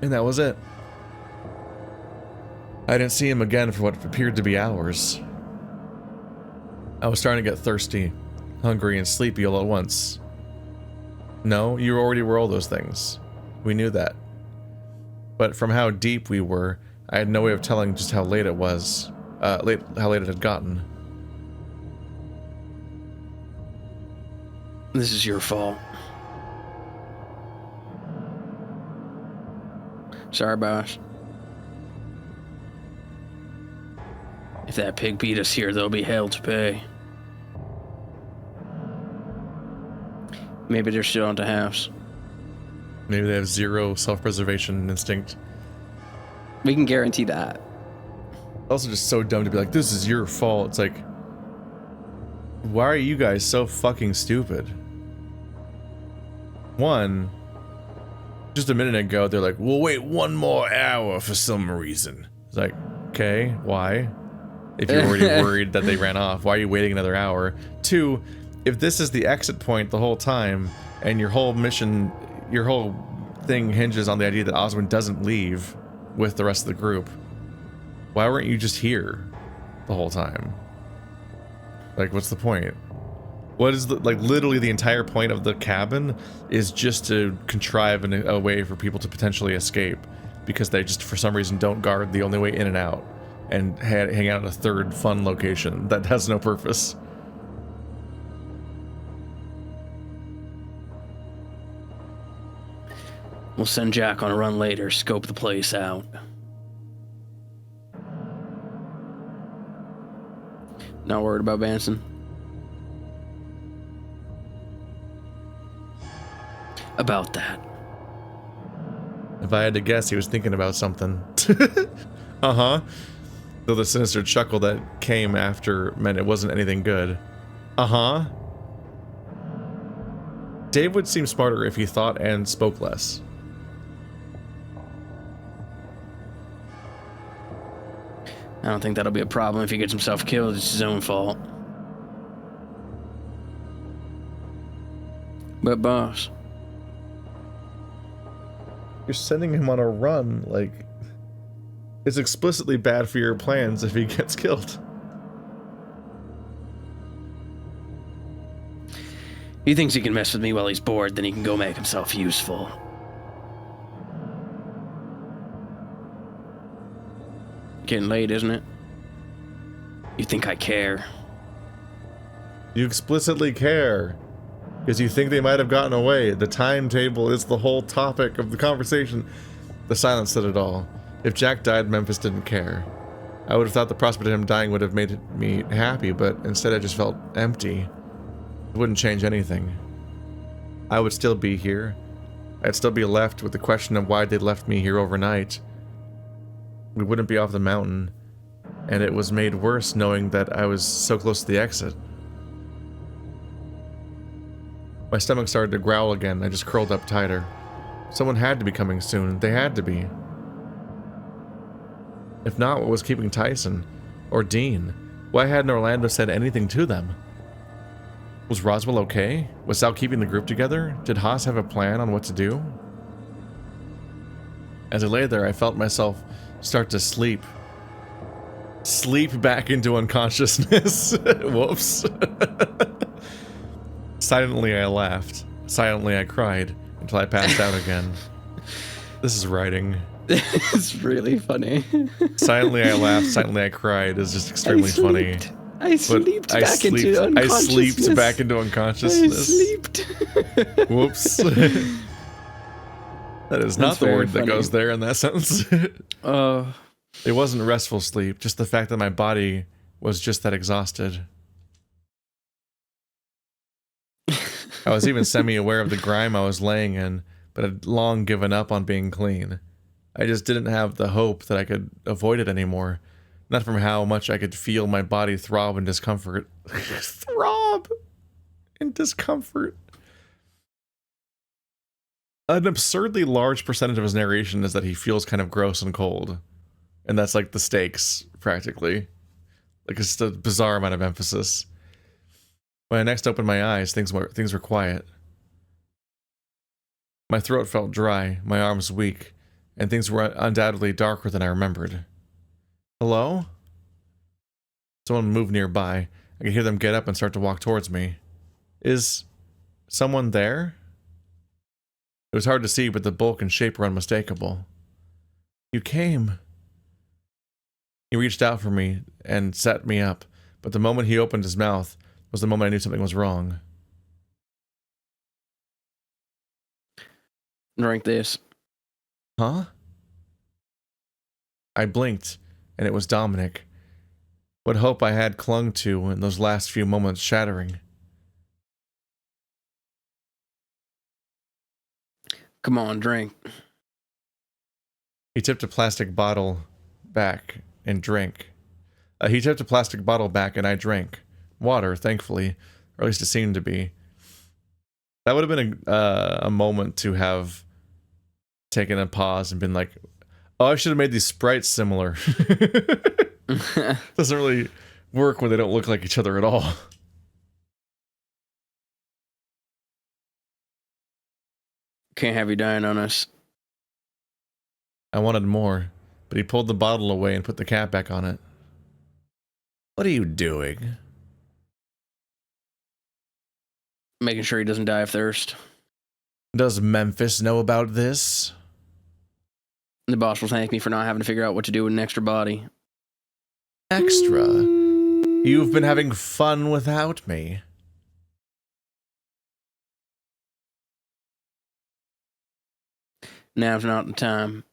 And that was it. I didn't see him again for what appeared to be hours. I was starting to get thirsty, hungry, and sleepy all at once. No, you already were all those things. We knew that. But from how deep we were, I had no way of telling just how late it was. How late it had gotten. This is your fault. Sorry, boss. If that pig beat us here, there'll be hell to pay. Maybe they're still at the house. Maybe they have zero self-preservation instinct. We can guarantee that. Also just so dumb to be like, this is your fault. It's like, why are you guys so fucking stupid? One, just a minute ago, they're like, we'll wait one more hour for some reason. It's like, okay, why? If you're already worried that they ran off, why are you waiting another hour? Two, if this is the exit point the whole time, and your whole mission, your whole thing hinges on the idea that Oswin doesn't leave with the rest of the group, why weren't you just here the whole time? Like, what's the point? What is the, like, literally the entire point of the cabin is just to contrive a way for people to potentially escape, because they just, for some reason, don't guard the only way in and out, and hang out at a third fun location that has no purpose. We'll send Jack on a run later, scope the place out. Not worried about Benson? About that. If I had to guess, he was thinking about something. Uh-huh. Though the sinister chuckle that came after meant it wasn't anything good. Uh-huh. Dave would seem smarter if he thought and spoke less. I don't think that'll be a problem if he gets himself killed. It's his own fault. But boss, you're sending him on a run, like, it's explicitly bad for your plans if he gets killed. he thinks he can mess with me while he's bored, then he can go make himself useful. Getting late, isn't it? You think I care? You explicitly care. Because you think they might have gotten away. The timetable is the whole topic of the conversation. The silence said it all. If Jack died, Memphis didn't care. I would have thought the prospect of him dying would have made me happy, but instead I just felt empty. It wouldn't change anything. I would still be here. I'd still be left with the question of why they left me here overnight. We wouldn't be off the mountain, and it was made worse knowing that I was so close to the exit. My stomach started to growl again. I just curled up tighter. Someone had to be coming soon. They had to be. If not, what was keeping Tyson? Or Dean? Why hadn't Orlando said anything to them? Was Roswell okay? Was Sal keeping the group together? Did Haas have a plan on what to do? As I lay there, I felt myself start to sleep. Sleep back into unconsciousness. Whoops. Silently I laughed. Silently I cried until I passed out again. This is writing. It's really funny. Silently I laughed, silently I cried is just extremely funny. I sleeped back into unconsciousness. I sleeped back into unconsciousness. I sleeped. Whoops. That is not the word that goes there in that sentence. It wasn't restful sleep, just the fact that my body was just that exhausted. I was even semi-aware of the grime I was laying in, but had long given up on being clean. I just didn't have the hope that I could avoid it anymore. not from how much I could feel my body throb in discomfort. Throb in discomfort. An absurdly large percentage of his narration is that he feels kind of gross and cold. And that's like the stakes, practically. Like, it's just a bizarre amount of emphasis. When I next opened my eyes, things were quiet. My throat felt dry, my arms weak, and things were undoubtedly darker than I remembered. Hello? Someone moved nearby. I could hear them get up and start to walk towards me. Is someone there? It was hard to see, but the bulk and shape were unmistakable. You came. He reached out for me and set me up, but the moment he opened his mouth was the moment I knew something was wrong. Drink this. Huh? I blinked, and it was Dominic. What hope I had clung to in those last few moments shattering. Come on, drink. He tipped a plastic bottle back and drank. He tipped a plastic bottle back and I drank. Water, thankfully. Or at least it seemed to be. That would have been a moment to have taken a pause and been like, oh, I should have made these sprites similar. Doesn't really work when they don't look like each other at all. Can't have you dying on us. I wanted more, but he pulled the bottle away and put the cap back on it. What are you doing? Making sure he doesn't die of thirst. Does Memphis know about this? The boss will thank me for not having to figure out what to do with an extra body. Extra? You've been having fun without me. Now's not the time.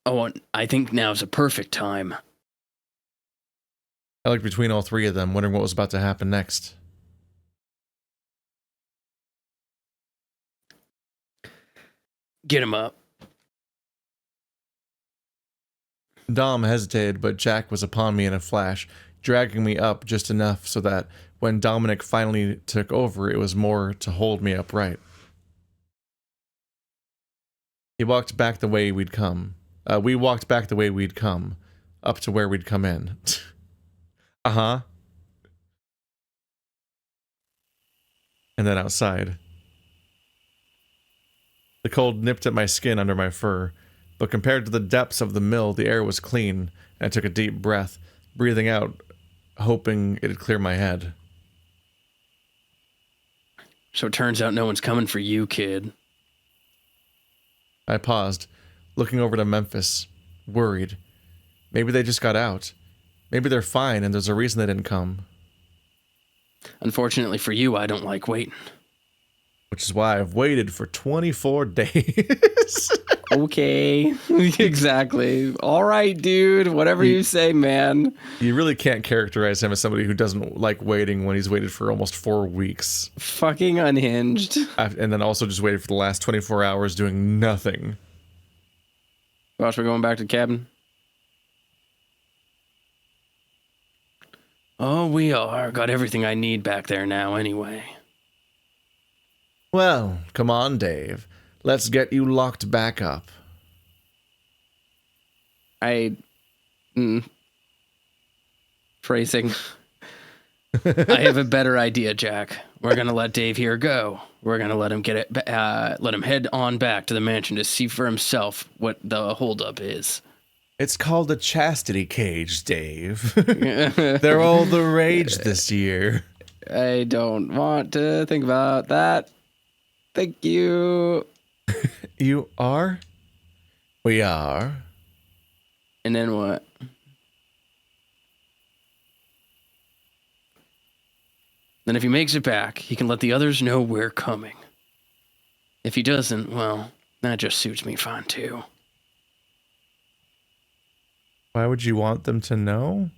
Oh, I think now's a perfect time. I looked between all three of them, wondering what was about to happen next. Get him up. Dom hesitated, but Jack was upon me in a flash, dragging me up just enough so that when Dominic finally took over, it was more to hold me upright. He walked back the way we'd come. We walked back the way we'd come, up to where we'd come in. Uh-huh. And then outside. The cold nipped at my skin under my fur, but compared to the depths of the mill, the air was clean, and I took a deep breath, breathing out, hoping it'd clear my head. So it turns out no one's coming for you, kid. I paused, looking over to Memphis, worried. Maybe they just got out. Maybe they're fine and there's a reason they didn't come. Unfortunately for you, I don't like waiting. Which is why I've waited for 24 days. Okay, exactly. All right, dude. Whatever you say, man. You really can't characterize him as somebody who doesn't like waiting when he's waited for almost 4 weeks. Fucking unhinged. And then also just waited for the last 24 hours doing nothing. Gosh, we're going back to the cabin. Oh, we are. Got everything I need back there now, anyway. Well, come on, Dave. Let's get you locked back up. Phrasing. I have a better idea, Jack. We're gonna let Dave here go. We're gonna let him let him head on back to the mansion to see for himself what the holdup is. It's called a chastity cage, Dave. They're all the rage this year. I don't want to think about that. Thank you. You are? We are. And then what? Then if he makes it back, he can let the others know we're coming. If he doesn't, well, that just suits me fine too. Why would you want them to know?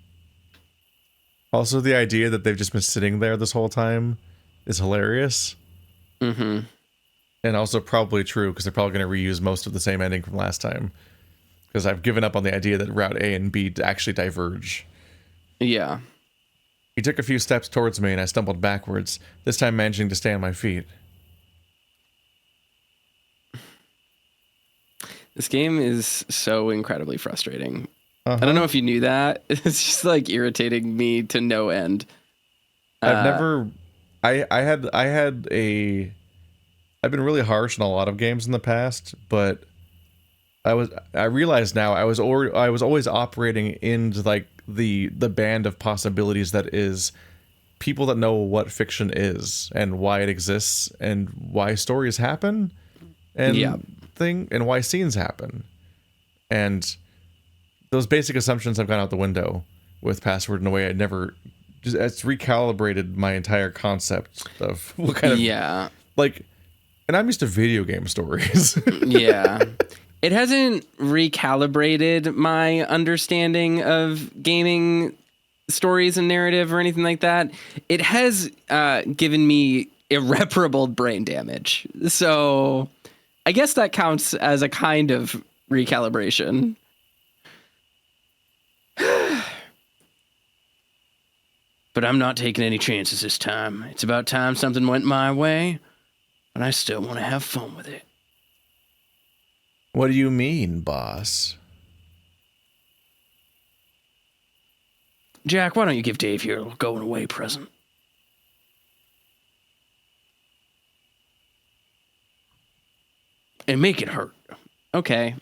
Also, the idea that they've just been sitting there this whole time is hilarious. Mm-hmm. And also probably true, because they're probably going to reuse most of the same ending from last time. Because I've given up on the idea that Route A and B actually diverge. Yeah. He took a few steps towards me and I stumbled backwards, this time managing to stay on my feet. This game is so incredibly frustrating. I don't know if you knew that. It's just like irritating me to no end. I've been really harsh on a lot of games in the past, but I realize now I was always operating in like the band of possibilities that is people that know what fiction is and why it exists and why stories happen and why scenes happen. And those basic assumptions have gone out the window with Password in a way I never it's recalibrated my entire concept of what kind of like, and I'm used to video game stories. Yeah. It hasn't recalibrated my understanding of gaming stories and narrative or anything like that. It has given me irreparable brain damage. So I guess that counts as a kind of recalibration. But I'm not taking any chances this time. It's about time something went my way, but I still want to have fun with it. What do you mean, boss? Jack, why don't you give Dave here a going away present? And make it hurt. Okay.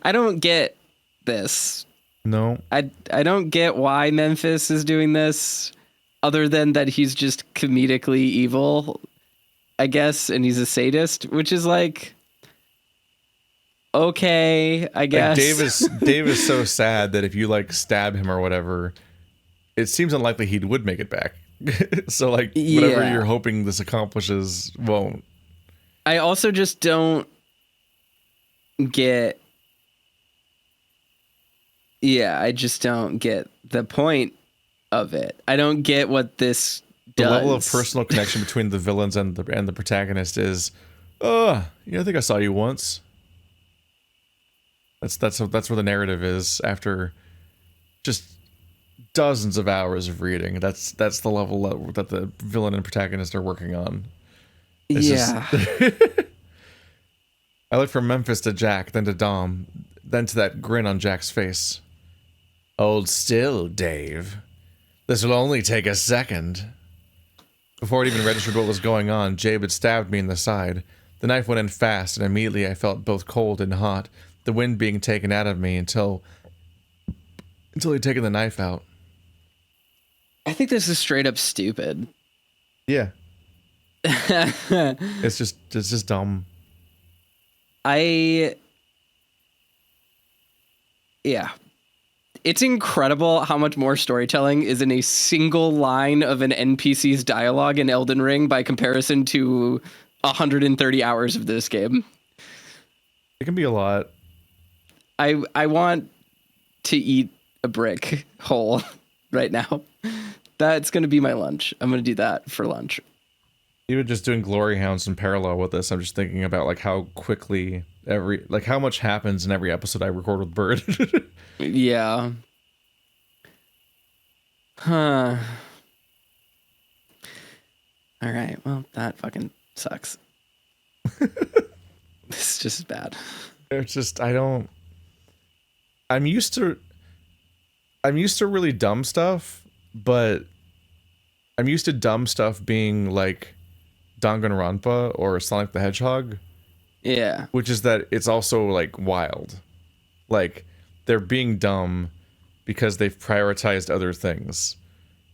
I don't get this. No. I don't get why Memphis is doing this, other than that he's just comedically evil, I guess, and he's a sadist, which is like, okay, I guess. Like Dave is so sad that if you like stab him or whatever, it seems unlikely he would make it back. So like whatever you're hoping this accomplishes won't. I also just don't get. Yeah, I just don't get the point of it. I don't get what this does. The level of personal connection between the villains and the protagonist is, I think I saw you once. That's where the narrative is after just dozens of hours of reading. That's the level that the villain and protagonist are working on. I look from Memphis to Jack, then to Dom, then to that grin on Jack's face. Hold still, Dave. This will only take a second. Before it even registered what was going on, Jabe had stabbed me in the side. The knife went in fast, and immediately I felt both cold and hot, the wind being taken out of me until he'd taken the knife out. I think this is straight up stupid. Yeah. It's just dumb. It's incredible how much more storytelling is in a single line of an NPC's dialogue in Elden Ring by comparison to 130 hours of this game. It can be a lot. I want to eat a brick whole right now. That's going to be my lunch. I'm going to do that for lunch. Even just doing Glory Hounds in parallel with this, I'm just thinking about like how quickly how much happens in every episode I record with Bird. Yeah. Huh. All right. Well, that fucking sucks. This is just bad. It's just I'm used to really dumb stuff, but I'm used to dumb stuff being like Danganronpa or Sonic the Hedgehog. Yeah. Which is that it's also like wild. Like they're being dumb because they've prioritized other things.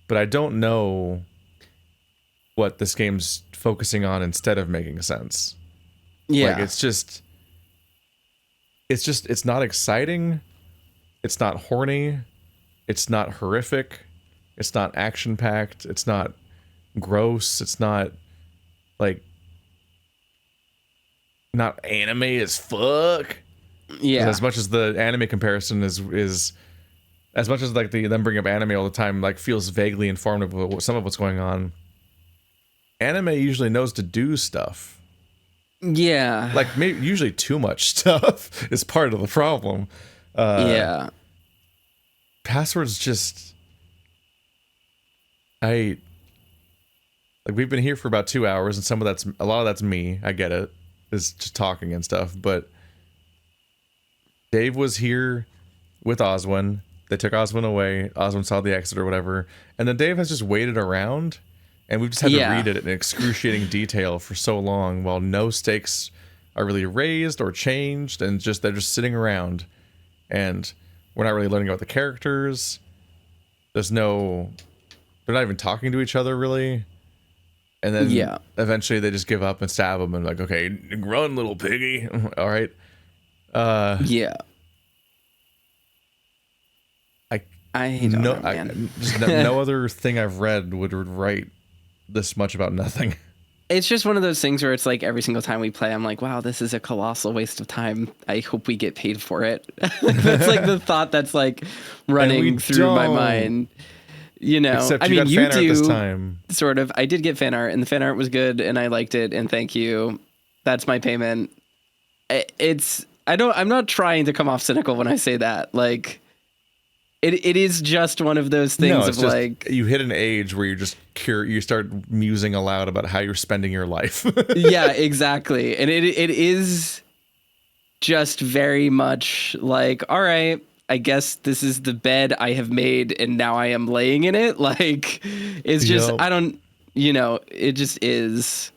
But I don't know what this game's focusing on instead of making sense. Yeah. Like it's not exciting. It's not horny. It's not horrific. It's not action-packed. It's not gross. It's not like not anime as fuck. Yeah. As much as the anime comparison is as much as like them bring up anime all the time, like feels vaguely informative of some of what's going on. Anime usually knows to do stuff. Yeah. Like maybe usually too much stuff is part of the problem. Yeah. Passwords just like we've been here for about 2 hours, and a lot of that's me. I get it. It's just talking and stuff, but Dave was here with Oswin. They took Oswin away. Oswin saw the exit or whatever, and then Dave has just waited around, and we've just had to read it in excruciating detail for so long, while no stakes are really raised or changed, and they're just sitting around, and we're not really learning about the characters. They're not even talking to each other really. And then eventually they just give up and stab him and like, okay, run, little piggy. All right. No other thing I've read would write this much about nothing. It's just one of those things where it's like every single time we play, I'm like, wow, this is a colossal waste of time. I hope we get paid for it. That's like the thought that's like running through my mind. You know, except I mean, you do this time. Sort of. I did get fan art, and the fan art was good, and I liked it, and thank you. That's my payment. I'm not trying to come off cynical when I say that. Like, it is just one of those things of like you hit an age where you start musing aloud about how you're spending your life. Yeah, exactly, and it is just very much like, all right, I guess this is the bed I have made and now I am laying in it. Like, it's just, it just is.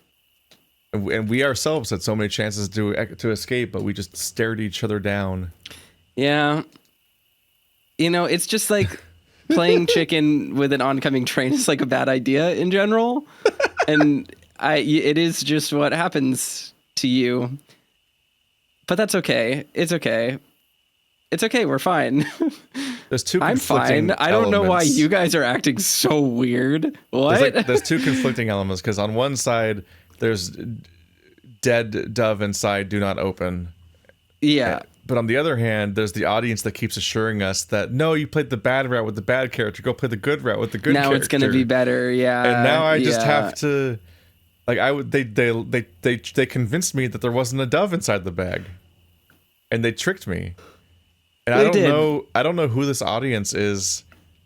And we ourselves had so many chances to escape, but we just stared each other down. Yeah. It's just like playing chicken with an oncoming train is like a bad idea in general. And it is just what happens to you. But that's okay. It's okay. It's okay. We're fine. There's two. I'm fine. I don't know why you guys are acting so weird. What? There's two conflicting elements, because on one side there's dead dove inside, do not open. Yeah. But on the other hand, there's the audience that keeps assuring us that no, you played the bad route with the bad character. Go play the good route with the good character. Now it's gonna be better. Yeah. And now I just have to. They convinced me that there wasn't a dove inside the bag, and they tricked me. And I don't know who this audience is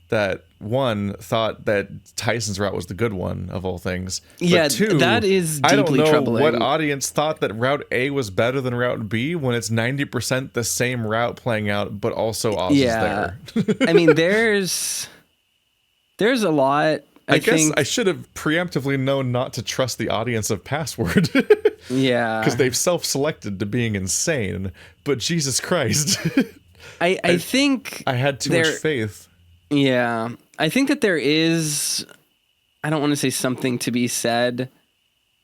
that, one, thought that Tyson's route was the good one of all things. But two, that is deeply troubling. I don't know what audience thought that Route A was better than Route B when it's 90% the same route playing out, but also Oz is there. I mean, there's a lot. I guess I should have preemptively known not to trust the audience of Password. Yeah. Because they've self-selected to being insane. But Jesus Christ. I think I had too much faith. Yeah. I think that there is, I don't want to say something to be said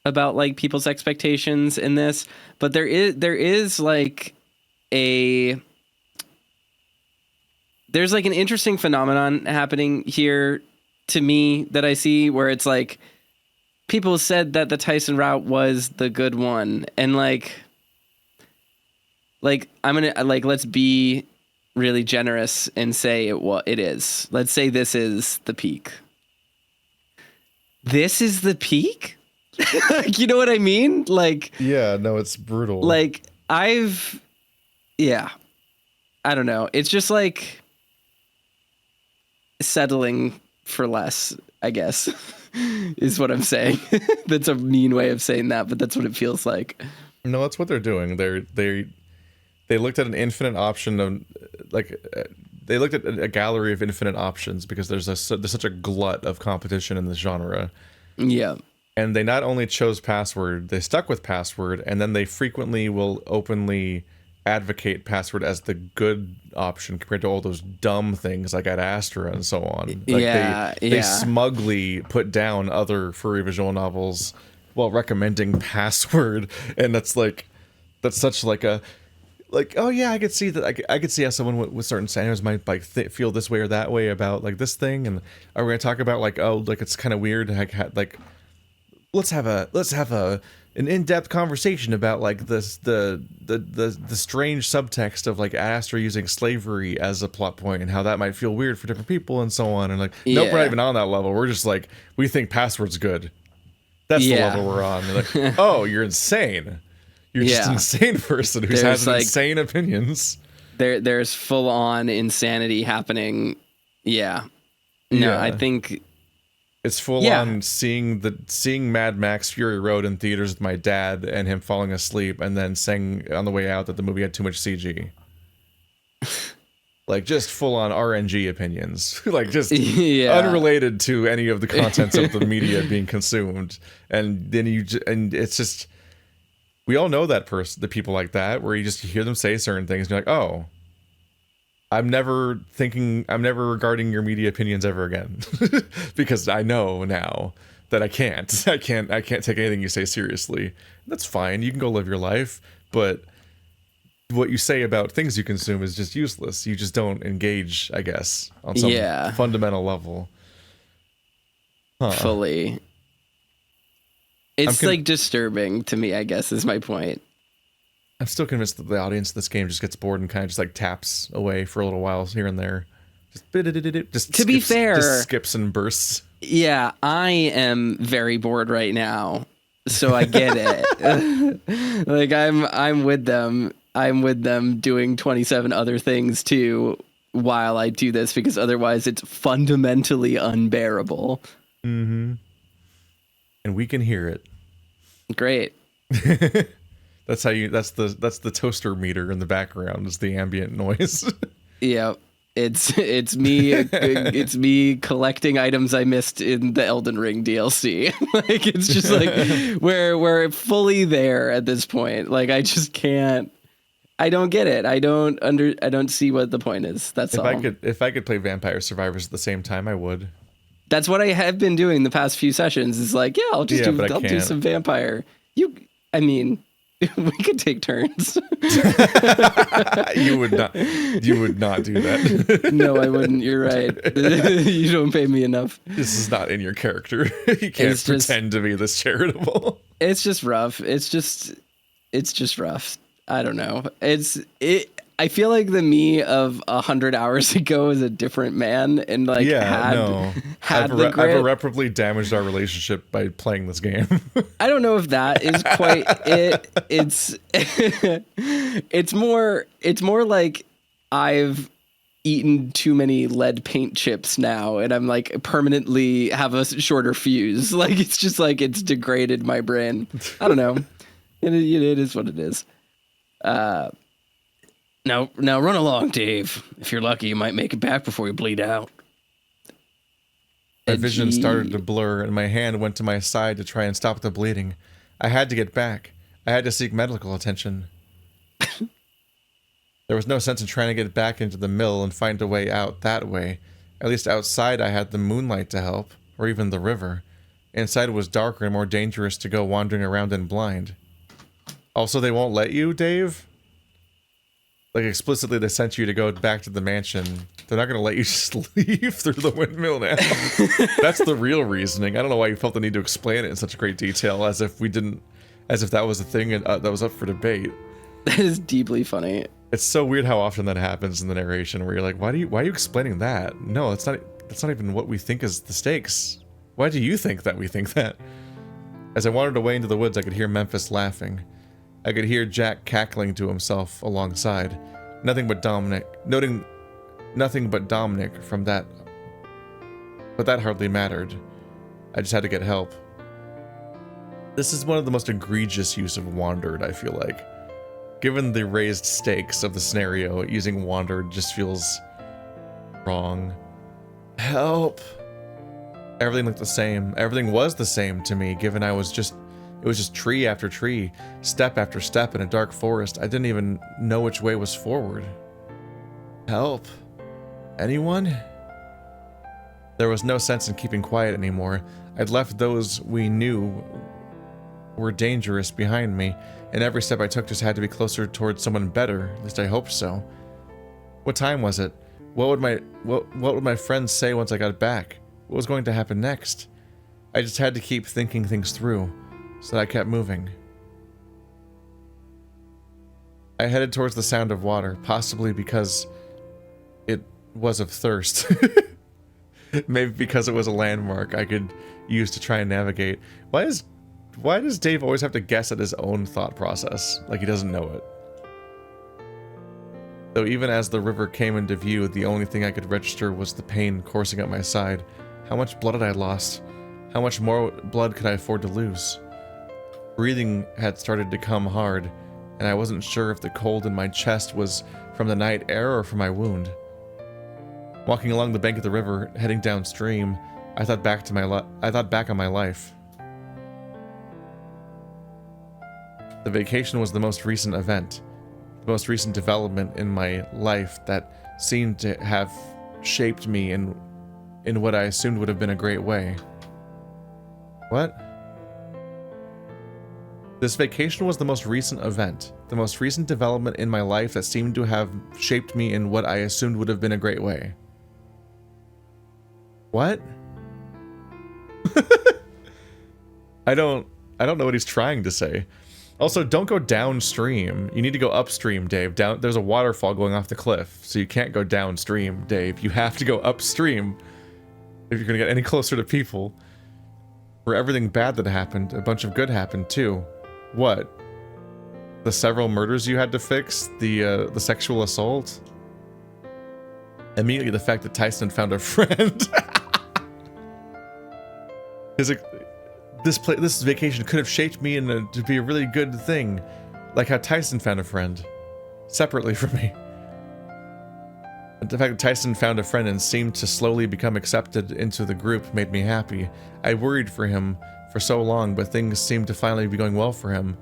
about like people's expectations in this, but there is like there's like an interesting phenomenon happening here to me that I see, where it's like people said that the Tyson route was the good one, and like I'm gonna let's be really generous and say it is. Let's say this is the peak. This is the peak? You know what I mean? Like, yeah, no, it's brutal. Like, I don't know. It's just like settling for less, I guess, is what I'm saying. That's a mean way of saying that, but that's what it feels like. No, that's what they're doing. They looked at an infinite option of, they looked at a gallery of infinite options, because there's such a glut of competition in this genre. Yeah. And they not only chose Password, they stuck with Password, and then they frequently will openly advocate Password as the good option compared to all those dumb things like Ad Astra and so on. Like they smugly put down other furry visual novels while recommending Password, and that's such like a. Like, oh yeah, I could see that. I could see how someone with certain standards might like feel this way or that way about like this thing. And are we gonna talk about like, oh, like it's kind of weird, like let's have an in-depth conversation about like the strange subtext of like Astra using slavery as a plot point and how that might feel weird for different people and so on. And like, nope, we're not even on that level. We're just like, we think Password's good. That's the level we're on. Like, oh, you're insane. You're just an insane person who has like, insane opinions. There's full on insanity happening. Yeah. No, I think it's full on seeing Mad Max Fury Road in theaters with my dad and him falling asleep and then saying on the way out that the movie had too much CG. Like just full on RNG opinions, like just unrelated to any of the contents of the media being consumed. And then and it's just, we all know that person, the people like that, where you just hear them say certain things and you're like, oh, I'm never regarding your media opinions ever again. Because I know now that I can't take anything you say seriously. That's fine. You can go live your life, but what you say about things you consume is just useless. You just don't engage, I guess, on some fundamental level. Fully. It's like disturbing to me, I guess, is my point. I'm still convinced that the audience of this game just gets bored and kind of just like taps away for a little while here and there. Just to be fair, just skips and bursts. Yeah, I am very bored right now, so I get it. Like I'm with them. I'm with them doing 27 other things too while I do this, because otherwise it's fundamentally unbearable. Mm-hmm. And we can hear it. Great. That's the toaster meter in the background is the ambient noise. Yeah. It's me collecting items I missed in the Elden Ring DLC. Like it's just like we're fully there at this point. Like I just can't. I don't get it. I don't see what the point is. That's all. If I could play Vampire Survivors at the same time, I would. That's what I have been doing the past few sessions. Is like, I'll do some vampire. We could take turns. You would not do that. No, I wouldn't. You're right. You don't pay me enough. This is not in your character. You can't pretend to be this charitable. It's just rough. It's just rough. I don't know. I feel like the me of 100 hours ago is a different man, and like I've irreparably damaged our relationship by playing this game. I don't know if that is quite it. It's more like I've eaten too many lead paint chips now, and I'm like permanently have a shorter fuse. Like it's just like it's degraded my brain. I don't know. It is what it is. Now run along, Dave. If you're lucky, you might make it back before you bleed out. My vision started to blur, and my hand went to my side to try and stop the bleeding. I had to get back. I had to seek medical attention. There was no sense in trying to get back into the mill and find a way out that way. At least outside I had the moonlight to help, or even the river. Inside it was darker and more dangerous to go wandering around in blind. Also, they won't let you, Dave? Like, explicitly, they sent you to go back to the mansion. They're not going to let you just leave through the windmill now. That's the real reasoning. I don't know why you felt the need to explain it in such great detail, as if that was a thing and, that was up for debate. That is deeply funny. It's so weird how often that happens in the narration, where you're like, why are you explaining that? No, that's not even what we think is the stakes. Why do you think that we think that? As I wandered away into the woods, I could hear Memphis laughing. I could hear Jack cackling to himself alongside. Nothing but Dominic from that. But that hardly mattered. I just had to get help. This is one of the most egregious use of wandered, I feel like. Given the raised stakes of the scenario, using wandered just feels wrong. Help! Everything looked the same. Everything was the same to me, given it was just tree after tree, step after step in a dark forest. I didn't even know which way was forward. Help? Anyone? There was no sense in keeping quiet anymore. I'd left those we knew were dangerous behind me, and every step I took just had to be closer towards someone better. At least I hoped so. What time was it? What would my friends say once I got back? What was going to happen next? I just had to keep thinking things through. So I kept moving. I headed towards the sound of water, possibly because it was of thirst. Maybe because it was a landmark I could use to try and navigate. Why is does Dave always have to guess at his own thought process? Like he doesn't know it. Though even as the river came into view, the only thing I could register was the pain coursing up my side. How much blood had I lost? How much more blood could I afford to lose? Breathing had started to come hard, and I wasn't sure if the cold in my chest was from the night air or from my wound. Walking along the bank of the river, heading downstream, I thought back on my life. The vacation was the most recent event, the most recent development in my life that seemed to have shaped me in what I assumed would have been a great way. What? This vacation was the most recent event, the most recent development in my life that seemed to have shaped me in what I assumed would have been a great way. What? I don't know what he's trying to say. Also, don't go downstream. You need to go upstream, Dave. There's a waterfall going off the cliff, so you can't go downstream, Dave. You have to go upstream if you're gonna get any closer to people. For everything bad that happened, a bunch of good happened too. What? The several murders you had to fix? The sexual assault? Immediately the fact that Tyson found a friend. This vacation could have shaped me to be a really good thing. Like how Tyson found a friend. Separately from me. The fact that Tyson found a friend and seemed to slowly become accepted into the group made me happy. I worried for him for so long, but things seemed to finally be going well for him.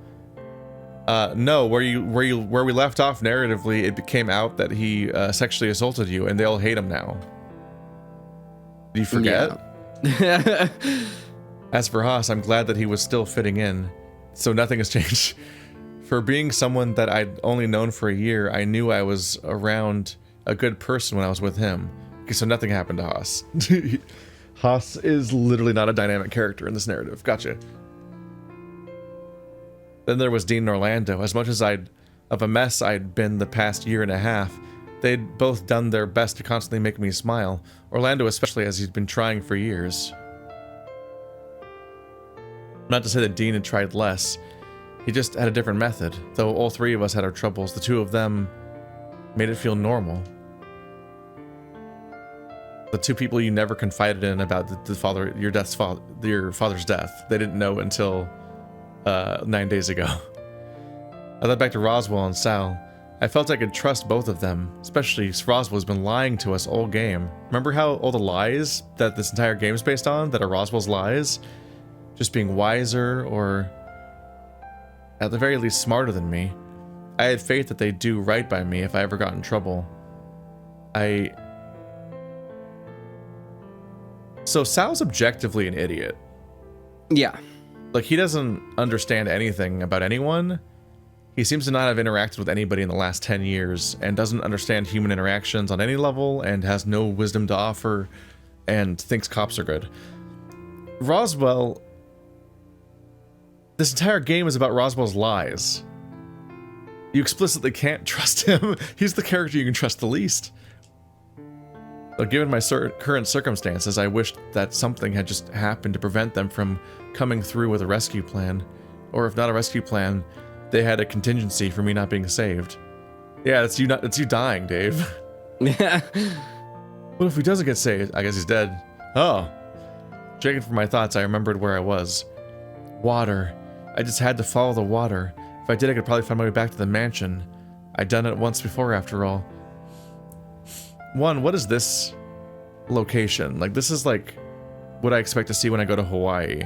No, where we left off narratively, it became out that he sexually assaulted you, and they all hate him now. Did you forget? Yeah. As for Haas, I'm glad that he was still fitting in, so nothing has changed. For being someone that I'd only known for a year, I knew I was around a good person when I was with him. Okay, so nothing happened to Haas. Haas is literally not a dynamic character in this narrative. Gotcha. Then there was Dean and Orlando. As much as of a mess I'd been the past year and a half, they'd both done their best to constantly make me smile. Orlando especially, as he's been trying for years. Not to say that Dean had tried less. He just had a different method. Though all three of us had our troubles, the two of them made it feel normal. The two people you never confided in about your father's death. They didn't know until 9 days ago. I thought back to Roswell and Sal. I felt I could trust both of them, especially Roswell's been lying to us all game. Remember how all the lies that this entire game is based on, that are Roswell's lies? Just being wiser, or at the very least smarter than me. I had faith that they'd do right by me if I ever got in trouble. So Sal's objectively an idiot. Yeah. Like, he doesn't understand anything about anyone. He seems to not have interacted with anybody in the last 10 years, and doesn't understand human interactions on any level, and has no wisdom to offer, and thinks cops are good. Roswell... This entire game is about Roswell's lies. You explicitly can't trust him. He's the character you can trust the least. But given my current circumstances, I wished that something had just happened to prevent them from coming through with a rescue plan. Or if not a rescue plan, they had a contingency for me not being saved. Yeah, it's you dying, Dave. Yeah. What if he doesn't get saved? I guess he's dead. Oh. Shaken from my thoughts, I remembered where I was. Water. I just had to follow the water. If I did, I could probably find my way back to the mansion. I'd done it once before, after all. One, what is this location? Like, this is like what I expect to see when I go to Hawaii.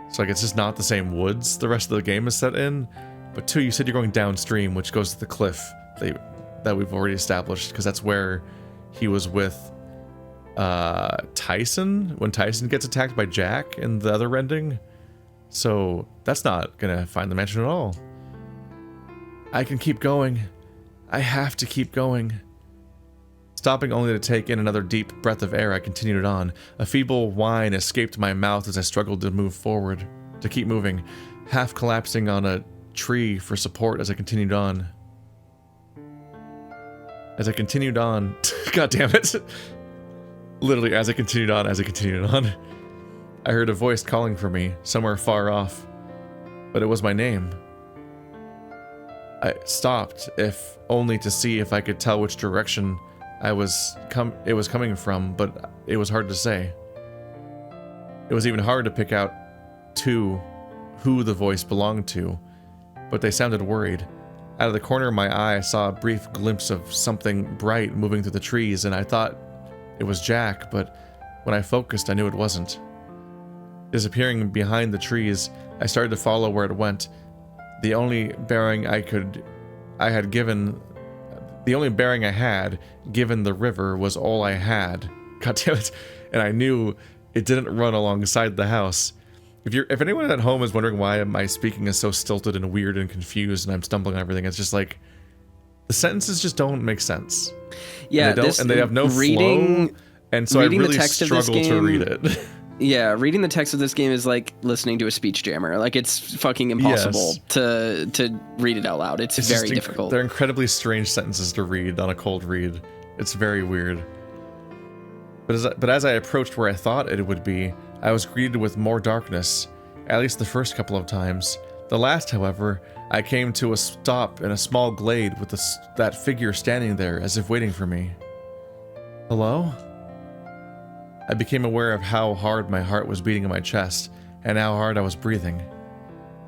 So like, it's just not the same woods the rest of the game is set in. But two, you said you're going downstream, which goes to the cliff that we've already established, because that's where he was with Tyson, when Tyson gets attacked by Jack in the other rending. So that's not gonna find the mansion at all. I can keep going. I have to keep going. Stopping only to take in another deep breath of air, I continued on. A feeble whine escaped my mouth as I struggled to move forward, to keep moving, half collapsing on a tree for support as I continued on. As I continued on, god damn it. Literally, as I continued on, I heard a voice calling for me, somewhere far off. but it was my name. I stopped, if only to see if I could tell which direction it was coming from, but it was hard to say. It was even hard to pick out who the voice belonged to, but they sounded worried. Out of the corner of my eye, I saw a brief glimpse of something bright moving through the trees, and I thought it was Jack, but when I focused, I knew it wasn't. Disappearing behind the trees, I started to follow where it went. The only bearing I had, given the river, was all I had. God damn it. And I knew it didn't run alongside the house. If anyone at home is wondering why my speaking is so stilted and weird and confused and I'm stumbling on everything, it's just like the sentences just don't make sense. Yeah, and they have no flow, and so I really struggle to read it. Yeah, reading the text of this game is like listening to a speech jammer. Like, it's fucking impossible to read it out loud. It's very difficult. They're incredibly strange sentences to read on a cold read. It's very weird. But as I approached where I thought it would be, I was greeted with more darkness, at least the first couple of times. The last, however, I came to a stop in a small glade with that figure standing there as if waiting for me. Hello? I became aware of how hard my heart was beating in my chest, and how hard I was breathing.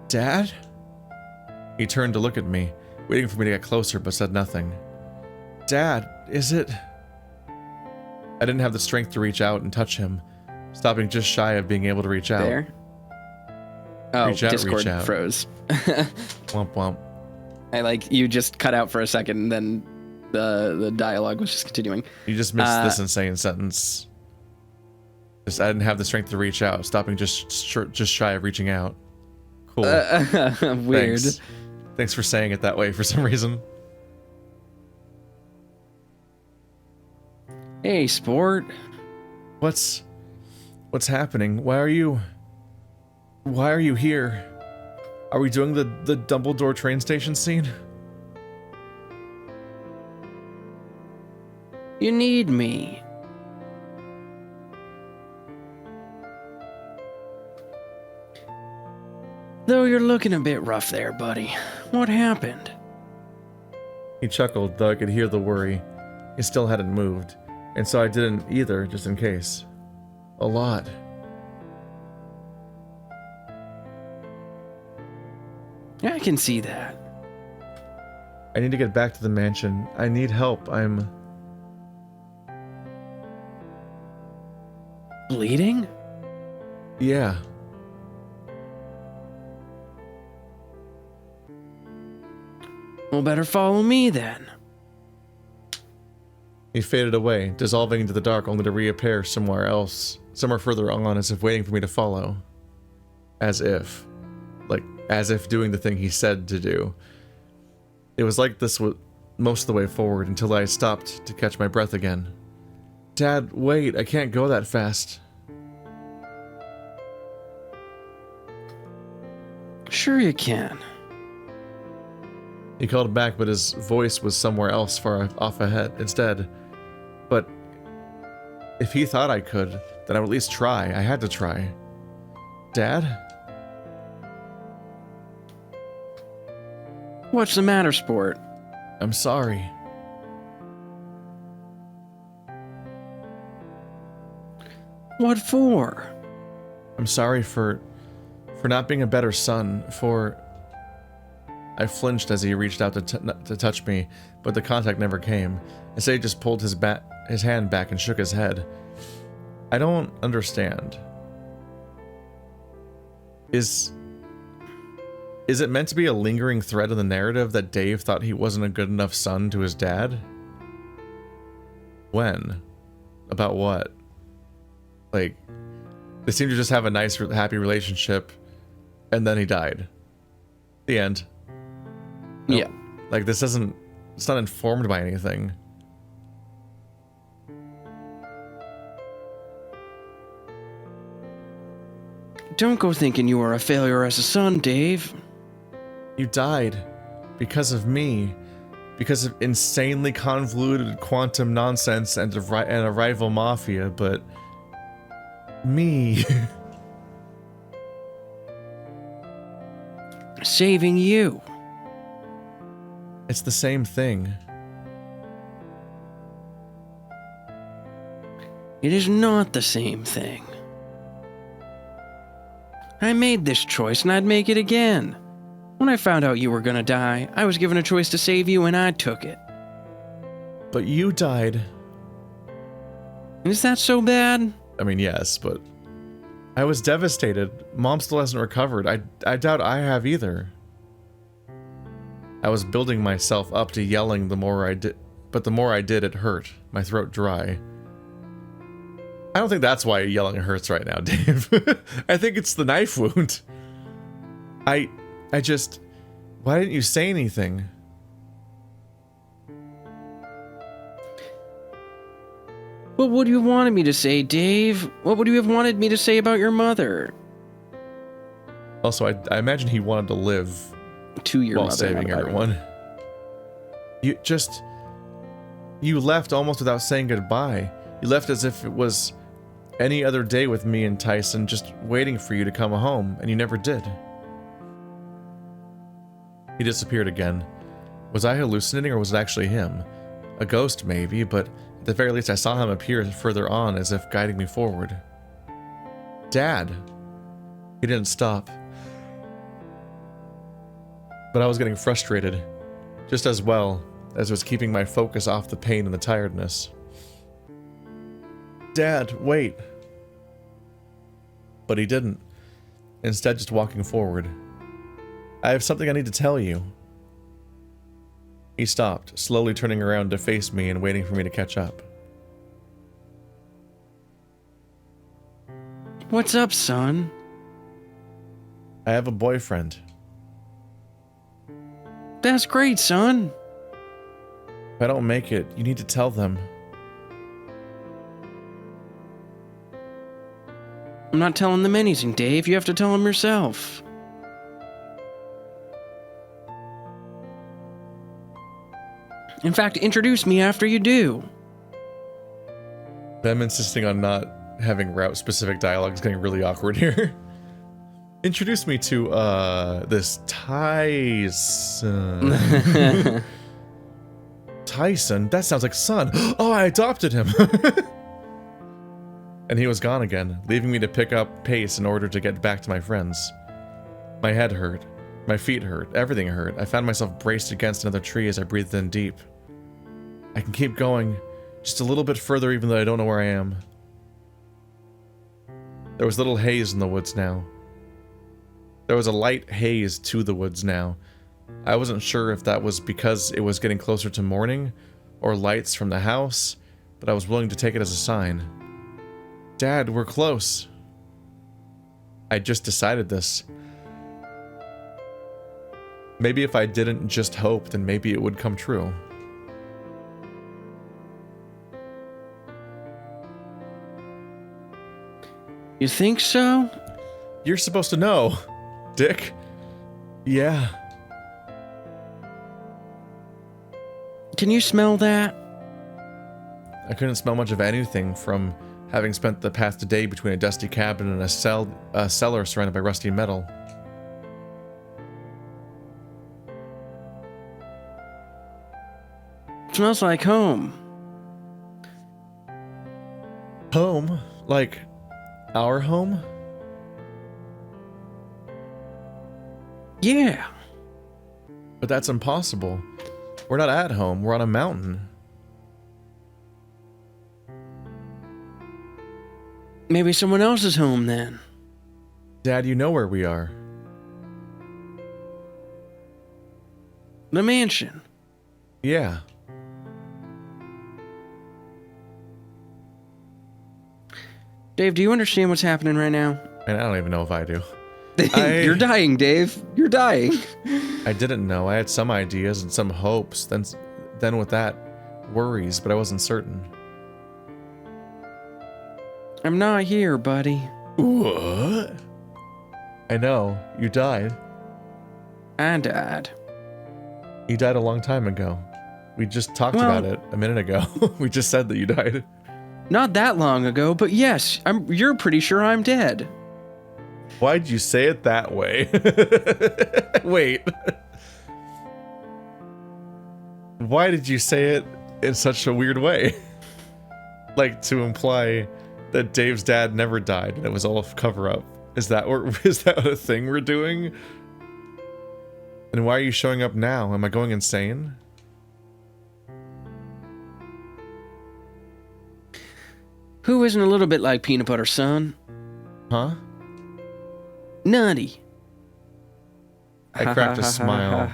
Dad? He turned to look at me, waiting for me to get closer, but said nothing. Dad, is it... I didn't have the strength to reach out and touch him, stopping just shy of being able to reach out. There? Oh, Discord froze. Womp womp. You just cut out for a second, and then the dialogue was just continuing. You just missed this insane sentence. I didn't have the strength to reach out, stopping just shy of reaching out. Cool. Weird. Thanks for saying it that way for some reason. Hey, sport. What's happening? Why are you here? Are we doing the Dumbledore train station scene? You need me. Though you're looking a bit rough there, buddy. What happened? He chuckled, though I could hear the worry. He still hadn't moved, and so I didn't either, just in case. A lot. Yeah, I can see that. I need to get back to the mansion. I need help. I'm... Bleeding? Yeah. Well, better follow me then. He faded away, dissolving into the dark only to reappear somewhere else, somewhere further on, as if waiting for me to follow. As if doing the thing he said to do. It was like this most of the way forward until I stopped to catch my breath again. Dad, wait, I can't go that fast. Sure you can. He called back, but his voice was somewhere else far off ahead instead. But if he thought I could, then I would at least try. I had to try. Dad? What's the matter, sport? I'm sorry. What for? I'm sorry for not being a better son, I flinched as he reached out to touch me, but the contact never came. Instead, he just pulled his hand back and shook his head. I don't understand. Is it meant to be a lingering thread in the narrative that Dave thought he wasn't a good enough son to his dad? When? About what? Like, they seem to just have a nice, happy relationship, and then he died. The end. No, yeah. Like, it's not informed by anything. Don't go thinking you are a failure as a son, Dave. You died because of me. Because of insanely convoluted quantum nonsense and a rival mafia, but... me. Saving you. It's the same thing. It is not the same thing. I made this choice and I'd make it again. When I found out you were gonna die, I was given a choice to save you and I took it. But you died. Is that so bad? I mean, yes, but I was devastated. Mom still hasn't recovered. I doubt I have either. I was building myself up to yelling the more I did, but the more I did, it hurt. My throat dry. I don't think that's why yelling hurts right now, Dave. I think it's the knife wound. I just... Why didn't you say anything? What would you have wanted me to say, Dave? What would you have wanted me to say about your mother? Also, I imagine he wanted to live to your while mother, saving everyone. You left almost without saying goodbye. You left as if it was any other day with me and Tyson, just waiting for you to come home, and you never did. He disappeared again. Was I hallucinating, or was it actually him? A ghost, maybe, but at the very least I saw him appear further on, as if guiding me forward. Dad! He didn't stop. But I was getting frustrated, just as well as it was keeping my focus off the pain and the tiredness. Dad, wait. But he didn't. Instead, just walking forward. I have something I need to tell you. He stopped, slowly turning around to face me and waiting for me to catch up. What's up, son? I have a boyfriend. That's great, son. If I don't make it, you need to tell them. I'm not telling them anything, Dave. You have to tell them yourself. In fact, introduce me after you do. Them insisting on not having route-specific dialogue is getting really awkward here. Introduce me to, this Tyson. Tyson? That sounds like son. Oh, I adopted him. And he was gone again, leaving me to pick up pace in order to get back to my friends. My head hurt. My feet hurt. Everything hurt. I found myself braced against another tree as I breathed in deep. I can keep going, just a little bit further even though I don't know where I am. There was little haze in the woods now. There was a light haze to the woods now. I wasn't sure if that was because it was getting closer to morning, or lights from the house, but I was willing to take it as a sign. Dad, we're close. I just decided this. Maybe if I didn't just hope, then maybe it would come true. You think so? You're supposed to know, Dick. Yeah. Can you smell that? I couldn't smell much of anything from having spent the past day between a dusty cabin and a cellar surrounded by rusty metal. It smells like home. Home? Like our home? Yeah. But that's impossible. We're not at home, we're on a mountain. Maybe someone else's home then. Dad, you know where we are. The mansion. Yeah. Dave, do you understand what's happening right now? And I don't even know if I do. You're dying, Dave. You're dying. I didn't know. I had some ideas and some hopes. Then with that, worries, but I wasn't certain. I'm not here, buddy. What? I know. You died. I died. You died a long time ago. We just talked about it a minute ago. We just said that you died. Not that long ago, but yes, you're pretty sure I'm dead. Why'd you say it that way? Wait. Why did you say it in such a weird way? Like to imply that Dave's dad never died and it was all a cover-up. Is that a thing we're doing? And why are you showing up now? Am I going insane? Who isn't a little bit like peanut butter, son? Huh? Nutty. I cracked a smile.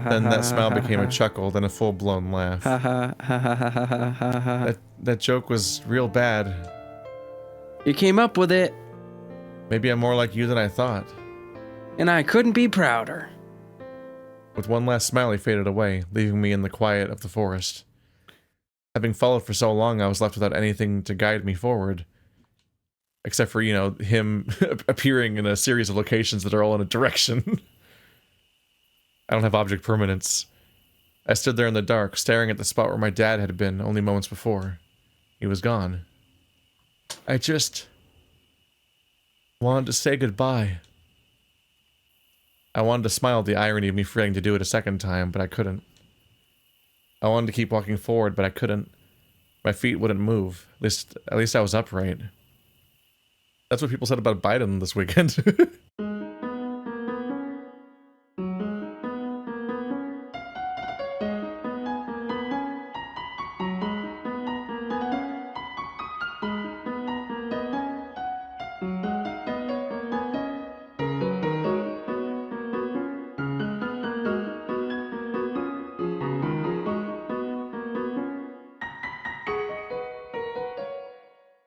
Then that smile became a chuckle, then a full-blown laugh. That joke was real bad. You came up with it. Maybe I'm more like you than I thought. And I couldn't be prouder. With one last smile, he faded away, leaving me in the quiet of the forest. Having followed for so long, I was left without anything to guide me forward. Except for, you know, him appearing in a series of locations that are all in a direction. I don't have object permanence. I stood there in the dark, staring at the spot where my dad had been only moments before. He was gone. I just wanted to say goodbye. I wanted to smile at the irony of me forgetting to do it a second time, but I couldn't. I wanted to keep walking forward, but I couldn't. My feet wouldn't move. At least I was upright. That's what people said about Biden this weekend.